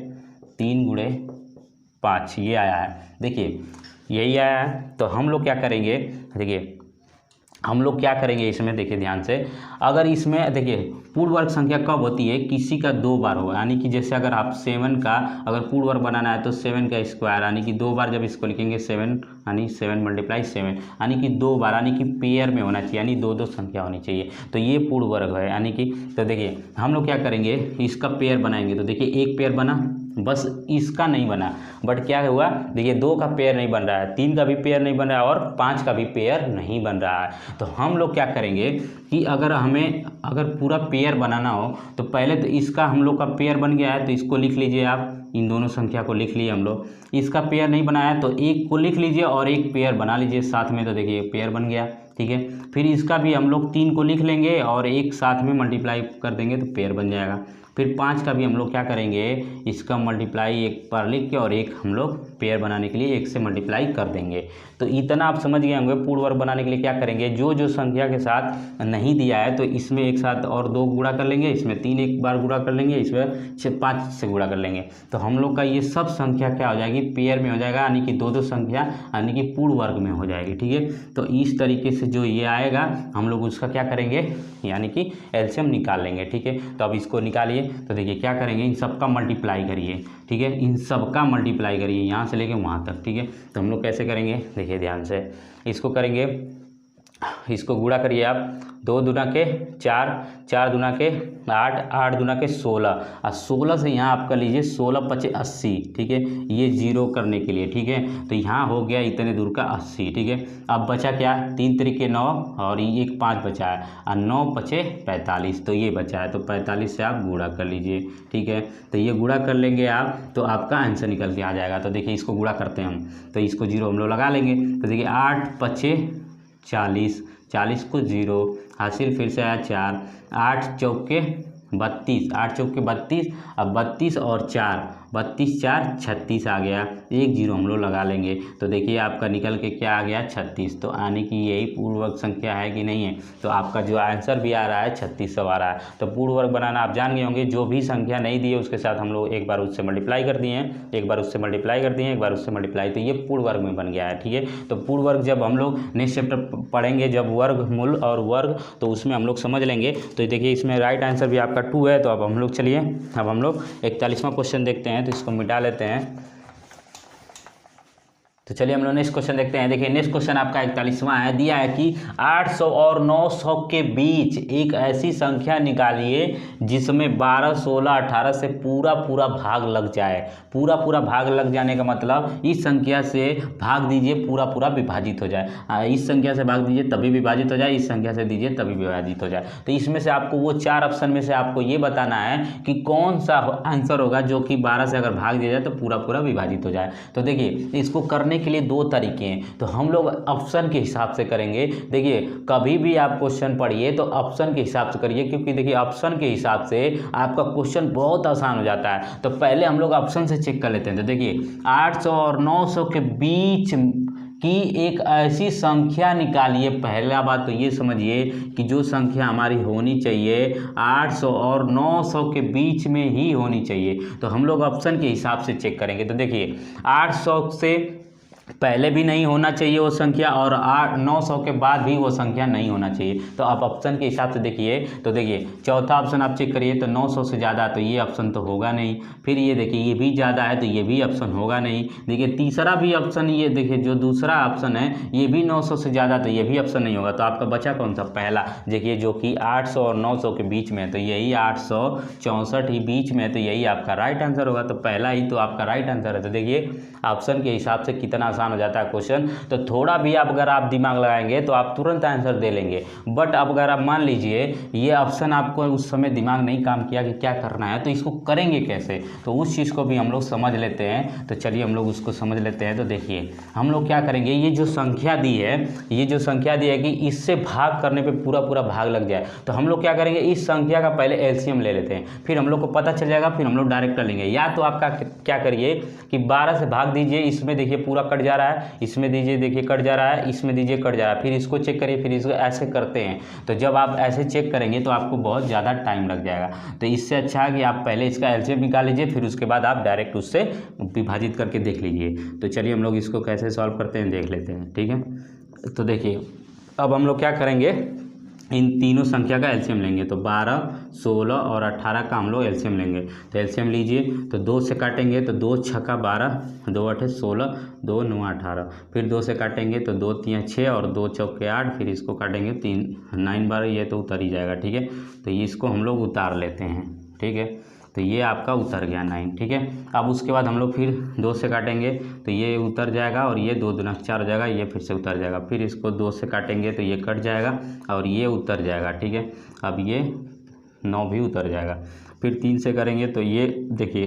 3 गुणे 5 ये आया है। देखिए यही आया है। तो हम लोग क्या करेंगे, देखिए हम लोग क्या करेंगे इसमें, देखिए ध्यान से, अगर इसमें देखिए पूर्ण वर्ग संख्या कब होती है, किसी का 2 बार हो, यानी कि जैसे अगर आप 7 का अगर पूर्ण वर्ग बनाना है तो 7 का स्क्वायर, यानी कि 2 बार जब इसको लिखेंगे 7 यानी 7 × 7 यानी कि 2 बार, यानी कि पेयर में होना चाहिए, यानी 2 संख्या होनी चाहिए। तो ये पूर्ण वर्ग है, यानी कि तो देखिए हम लोग क्या करेंगे, इसका पेयर बनाएंगे। तो देखिए एक पेयर बना, बस इसका नहीं बना, बट क्या हुआ, देखिए 2 का पेयर नहीं बन रहा है, 3 का भी पेयर नहीं बन रहा है, और 5 का भी पेयर नहीं बन रहा है। तो हम लोग क्या करेंगे कि अगर पूरा पेयर बनाना हो तो पहले तो इसका हम लोग का पेयर बन गया है तो इसको लिख लीजिए आप, इन दोनों संख्या को लिख लिए हम लोग। इसका पेयर नहीं बनाया तो एक को लिख लीजिए और एक पेयर बना लीजिए साथ में। तो देखिए पेयर बन गया, ठीक है। फिर इसका भी हम लोग 3 को लिख लेंगे और एक साथ में मल्टीप्लाई कर देंगे तो पेयर बन जाएगा। फिर 5 का भी हम लोग क्या करेंगे, इसका मल्टीप्लाई एक बार लिख के और एक हम लोग पेयर बनाने के लिए 1 से मल्टीप्लाई कर देंगे। तो इतना आप समझ गए होंगे। पूर्ण वर्ग बनाने के लिए क्या करेंगे, जो जो संख्या के साथ नहीं दिया है तो इसमें एक साथ और 2 गुणा कर लेंगे, इसमें 3 एक बार गुणा कर लेंगे, इसमें 5 से गुणा कर लेंगे। तो हम लोग का ये सब संख्या क्या हो जाएगी, पेयर में हो जाएगा, यानी कि 2 संख्या यानी कि पूर्ण वर्ग में हो जाएगी। ठीक है, तो इस तरीके से जो ये आएगा हम लोग उसका क्या करेंगे, यानी कि एलसीएम निकाल लेंगे। ठीक है, तो अब इसको निकालिए। तो देखिए क्या करेंगे, इन सब का मल्टीप्लाई करिए। ठीक है, इन सब का मल्टीप्लाई करिए यहाँ से लेके वहाँ तक। ठीक है, तो हम लोग कैसे करेंगे, देखिए ध्यान से इसको करेंगे। इसको गुणा करिए आप, 2 दूना के 4, 4 दूना के 8, 8 दूना के 16 और 16 से यहाँ आप कर लीजिए 16 पचे 80। ठीक है, ये 0 करने के लिए। ठीक है, तो यहाँ हो गया इतने दूर का 80। ठीक है, अब बचा क्या, 3 तरीके 9 और ये एक 5 बचा है और 9 पचे 45, तो ये बचा है। तो 45 से आप गुणा कर लीजिए। ठीक है, तो ये गुणा कर लेंगे आप तो आपका आंसर निकल के आ जाएगा। तो देखिए इसको गुणा करते हैं हम, तो इसको 0 हम लोग लगा लेंगे। तो देखिए 8 पचे 40, 40 को 0 हासिल, फिर से आया 4, 8 चौके 32, 8 चौके 32, अब 32 और 4, 32 4 36 आ गया, एक 0 हम लोग लगा लेंगे। तो देखिए आपका निकल के क्या आ गया, 36। तो आने की यही पूर्ण वर्ग संख्या है कि नहीं है, तो आपका जो आंसर भी आ रहा है 3600 आ रहा है। तो पूर्ण वर्ग बनाना आप जान गए होंगे। जो भी संख्या नहीं दी है उसके साथ हम लोग एक बार उससे मल्टीप्लाई कर दिए हैं, एक बार उससे मल्टीप्लाई कर दिए हैं, एक बार उससे मल्टीप्लाई, तो ये पूर्ण वर्ग में बन गया है। ठीक है, तो पूर्ण वर्ग जब हम लोग नेक्स्ट चैप्टर पढ़ेंगे जब वर्गमूल और वर्ग, तो उसमें हम लोग समझ लेंगे। तो देखिए इसमें राइट आंसर भी आपका 2 है। तो अब हम लोग चलिए, अब हम लोग 41वां क्वेश्चन देखते हैं। तो इसको मिटा लेते हैं। तो चलिए हम लोग नेक्स्ट क्वेश्चन देखते हैं। देखिए नेक्स्ट क्वेश्चन आपका 41वां है, दिया है कि 800 और 900 के बीच एक ऐसी संख्या निकालिए जिसमें 12, 16, 18 से पूरा पूरा भाग लग जाए। पूरा पूरा भाग लग जाने का मतलब इस संख्या से भाग दीजिए, पूरा पूरा विभाजित हो जाए। इस संख्या से भाग दीजिए तभी विभाजित हो जाए, इस संख्या से दीजिए तभी विभाजित हो जाए। तो इसमें से आपको वो 4 ऑप्शन में से आपको ये बताना है कि कौन सा आंसर होगा जो कि 12 से अगर भाग दिया जाए तो पूरा पूरा विभाजित हो जाए। तो देखिए इसको करने के लिए 2 तरीके हैं। तो हम लोग ऑप्शन के हिसाब से करेंगे। देखिए कभी भी आप क्वेश्चन पढ़िए तो ऑप्शन के हिसाब से करिए, क्योंकि देखिए ऑप्शन के हिसाब से आपका क्वेश्चन बहुत आसान हो जाता है। तो पहले हम लोग ऑप्शन से चेक कर लेते हैं। तो देखिए 800 और 900 के बीच की एक ऐसी संख्या निकालिए। पहला बात तो ये समझिए कि जो संख्या हमारी होनी चाहिए 800 और 900 के बीच में ही होनी चाहिए। तो हम लोग ऑप्शन के हिसाब से चेक करेंगे। तो देखिए 800 से पहले भी नहीं होना चाहिए वो संख्या और 900 के बाद भी वो संख्या नहीं होना चाहिए। तो आप ऑप्शन के हिसाब से देखिए। तो देखिए चौथा ऑप्शन आप चेक करिए तो 900 से ज़्यादा, तो ये ऑप्शन तो होगा नहीं। फिर ये देखिए ये भी ज़्यादा है तो ये भी ऑप्शन होगा नहीं। देखिए तीसरा भी ऑप्शन, ये देखिए जो दूसरा ऑप्शन है ये भी 900 से ज़्यादा, तो ये भी ऑप्शन नहीं होगा। तो आपका बचा कौन सा, पहला। देखिए जो कि 800 और 900 के बीच में है, तो यही 864 ही बीच में है, तो यही आपका राइट आंसर होगा। तो पहला ही तो आपका राइट आंसर है। तो देखिए ऑप्शन के हिसाब से कितना आसान हो जाता है क्वेश्चन। तो थोड़ा भी अगर आप दिमाग लगाएंगे तो आप तुरंत आंसर दे लेंगे। बट अब अगर आप मान लीजिए ये ऑप्शन आपको उस समय दिमाग नहीं काम किया कि क्या करना है, तो इसको करेंगे कैसे, तो उस चीज़ को भी हम लोग समझ लेते हैं। तो चलिए हम लोग उसको समझ लेते हैं। तो देखिए हम लोग क्या करेंगे, ये जो संख्या दी है, ये जो संख्या दी है कि इससे भाग करने पर पूरा पूरा भाग लग जाए, तो हम लोग क्या करेंगे, इस संख्या का पहले एलसीएम ले लेते हैं, फिर हम लोग को पता चल जाएगा, फिर हम लोग डायरेक्ट कर लेंगे। या तो आपका क्या करिए कि 12 से भाग दीजिए, इसमें देखिए पूरा कट जा रहा है, इसमें दीजिए देखिए कट जा रहा है, इसमें दीजिए कट जा रहा है, फिर इसको चेक करिए, फिर इसको ऐसे करते हैं। तो जब आप ऐसे चेक करेंगे तो आपको बहुत ज़्यादा टाइम लग जाएगा। तो इससे अच्छा है कि आप पहले इसका एलसीएम निकाल लीजिए, फिर उसके बाद आप डायरेक्ट उससे विभाजित करके देख लीजिए। तो चलिए हम लोग इसको कैसे सॉल्व करते हैं देख लेते हैं। ठीक है, तो देखिए अब हम लोग क्या करेंगे, इन तीनों संख्या का एलसीएम लेंगे। तो 12, 16 और 18 का हम लोग एलसीएम लेंगे। तो एलसीएम लीजिए, तो 2 से काटेंगे तो 2 छक्का 12, 2 8 16, 2 9 18, फिर 2 से काटेंगे तो 2 3 6 और 2 चौके 8, फिर इसको काटेंगे 3 9 12, ये तो उतर ही जाएगा। ठीक है, तो इसको हम लोग उतार लेते हैं। ठीक है, तो ये आपका उतर गया 9। ठीक है, अब उसके बाद हम लोग फिर 2 से काटेंगे तो ये उतर जाएगा और ये 2 दूना 4 हो जाएगा, ये फिर से उतर जाएगा। फिर इसको 2 से काटेंगे तो ये कट जाएगा और ये उतर जाएगा। ठीक है, अब ये 9 भी उतर जाएगा। फिर 3 से करेंगे तो ये देखिए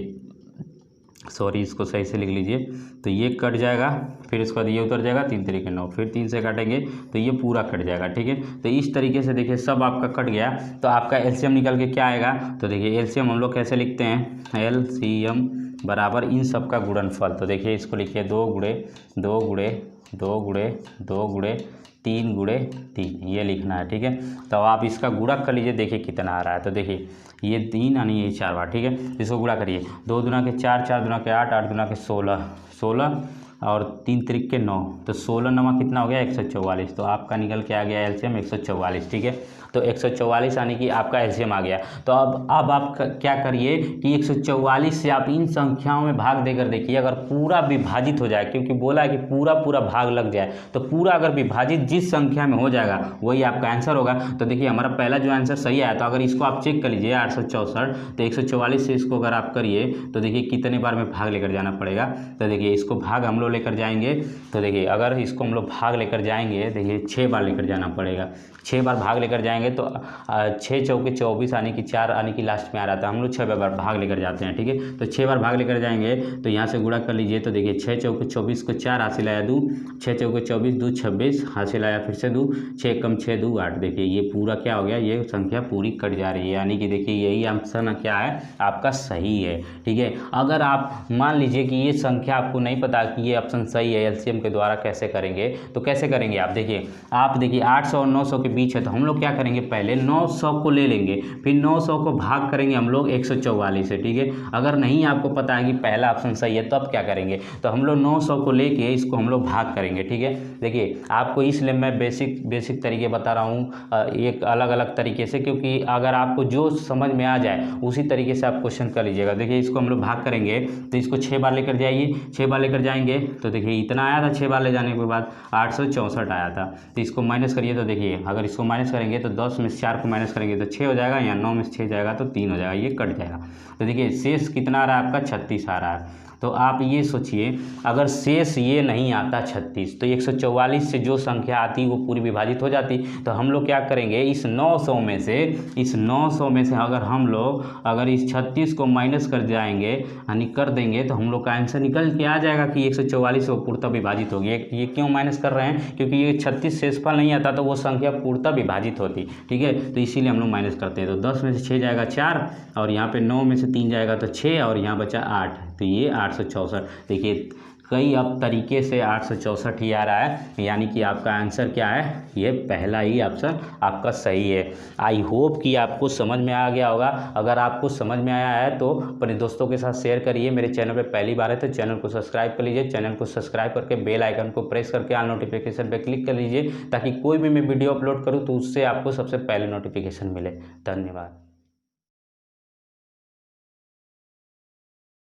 सॉरी, इसको सही से लिख लीजिए। तो ये कट जाएगा, फिर इसके बाद ये उतर जाएगा 3 तरीके 9, फिर 3 से काटेंगे तो ये पूरा कट जाएगा। ठीक है, तो इस तरीके से देखिए सब आपका कट गया। तो आपका एलसीएम निकल के क्या आएगा, तो देखिए एलसीएम हम लोग कैसे लिखते हैं, एलसीएम बराबर इन सब का गुणनफल। तो देखिए इसको लिखिए 2 गुणे 2 गुणे 2 गुणे 2 गुणे 3 गुणे 3, ये लिखना है। ठीक है, तो आप इसका गुणा कर लीजिए, देखिए कितना आ रहा है। तो देखिए ये 3 यानी ये 4 बार। ठीक है, इसको गुणा करिए, 2 दूना के 4, 4 दूना के 8, 8 दूना के 16, 16 और 3 त्रिक के 9, तो 16 नमा कितना हो गया 144। तो आपका निकल के आ गया एलसीएम 144। ठीक है, तो 144 यानी कि आपका एलसीएम आ गया। तो अब आप क्या करिए कि 144 से आप इन संख्याओं में भाग देकर देखिए, अगर पूरा विभाजित हो जाए, क्योंकि बोला है कि पूरा पूरा भाग लग जाए, तो पूरा अगर विभाजित जिस संख्या में हो जाएगा वही आपका आंसर होगा। तो देखिए हमारा पहला जो आंसर सही आया, तो अगर इसको आप चेक कर लीजिए 864, तो 144 से इसको अगर आप करिए तो देखिए कितने बार में भाग लेकर जाना पड़ेगा। तो देखिए इसको भाग हम लोग लेकर जाएंगे, तो देखिए अगर इसको हम लोग भाग लेकर जाएंगे, देखिए 6 बार लेकर जाना पड़ेगा। 6 बार भाग लेकर जाएंगे तो 6 चौके 24 आने की 4 आने की लास्ट में आ रहा था, हम लोग 6 बार भाग लेकर जाते हैं। ठीक है, तो 6 बार भाग लेकर जाएंगे तो यहाँ से गुणा कर लीजिए। तो देखिए 6 चौके 24 को 4 हासिल आया 2, 6 चौके 24 2 26 हासिल आया फिर से 2, 6 कम 6 2 8। देखिए ये पूरा क्या हो गया, ये संख्या पूरी कट जा रही है, यानी कि देखिए यही आंसर क्या है आपका सही है। ठीक है, अगर आप मान लीजिए कि ये संख्या आपको नहीं पता कि ये ऑप्शन सही है, एलसीएम के द्वारा कैसे करेंगे, तो कैसे करेंगे आप देखिए 800 और 900 के बीच है, तो हम लोग क्या करेंगे, पहले 900 को ले लेंगे, फिर 900 को भाग करेंगे हम लोग 144 से। ठीक है, अगर नहीं आपको पता है कि पहला ऑप्शन सही है तो अब क्या करेंगे, तो हम लोग 900 को लेके इसको हम लोग भाग करेंगे। ठीक है, देखिए आपको इसलिए मैं बेसिक तरीके बता रहा हूँ एक अलग अलग तरीके से, क्योंकि अगर आपको जो समझ में आ जाए उसी तरीके से आप क्वेश्चन कर लीजिएगा। देखिए इसको हम लोग भाग करेंगे तो इसको 6 बार लेकर जाइए, 6 बार लेकर जाएंगे तो देखिए इतना आया था, 6 बार ले जाने के बाद 864 आया था। तो इसको माइनस करिए, तो देखिए अगर इसको माइनस करेंगे तो 10 में से 4 को माइनस करेंगे तो 6 हो जाएगा, या 9 में से 6 जाएगा तो 3 हो जाएगा, ये कट जाएगा। तो देखिए शेष कितना आ रहा है आपका 36 आ रहा है। तो आप ये सोचिए अगर शेष ये नहीं आता 36, तो 144 से जो संख्या आती वो पूरी विभाजित हो जाती। तो हम लोग क्या करेंगे, इस 900 में से अगर हम लोग अगर इस 36 को माइनस कर जाएंगे यानी कर देंगे, तो हम लोग का आंसर निकल के आ जाएगा कि 144 वो पूर्णतः विभाजित होगी। ये क्यों माइनस कर रहे हैं, क्योंकि ये 36 शेषफल नहीं आता तो वो संख्या पूर्णतः विभाजित होती। ठीक है, तो इसीलिए हम लोग माइनस करते हैं। तो 10 में से 6 जाएगा 4, और यहाँ पे 9 में से 3 जाएगा तो 6, और यहाँ बचा 8, तो ये 864। देखिए कई अब तरीके से 864 ही आ रहा है, यानी कि आपका आंसर क्या है, ये पहला ही ऑप्शन आपका सही है। आई होप कि आपको समझ में आ गया होगा। अगर आपको समझ में आया है तो अपने दोस्तों के साथ शेयर करिए। मेरे चैनल पे पहली बार है तो चैनल को सब्सक्राइब कर लीजिए। चैनल को सब्सक्राइब करके बेल आइकन को प्रेस करके ऑल नोटिफिकेशन पे क्लिक कर लीजिए, ताकि कोई भी मैं वीडियो अपलोड करूँ तो उससे आपको सबसे पहले नोटिफिकेशन मिले। धन्यवाद।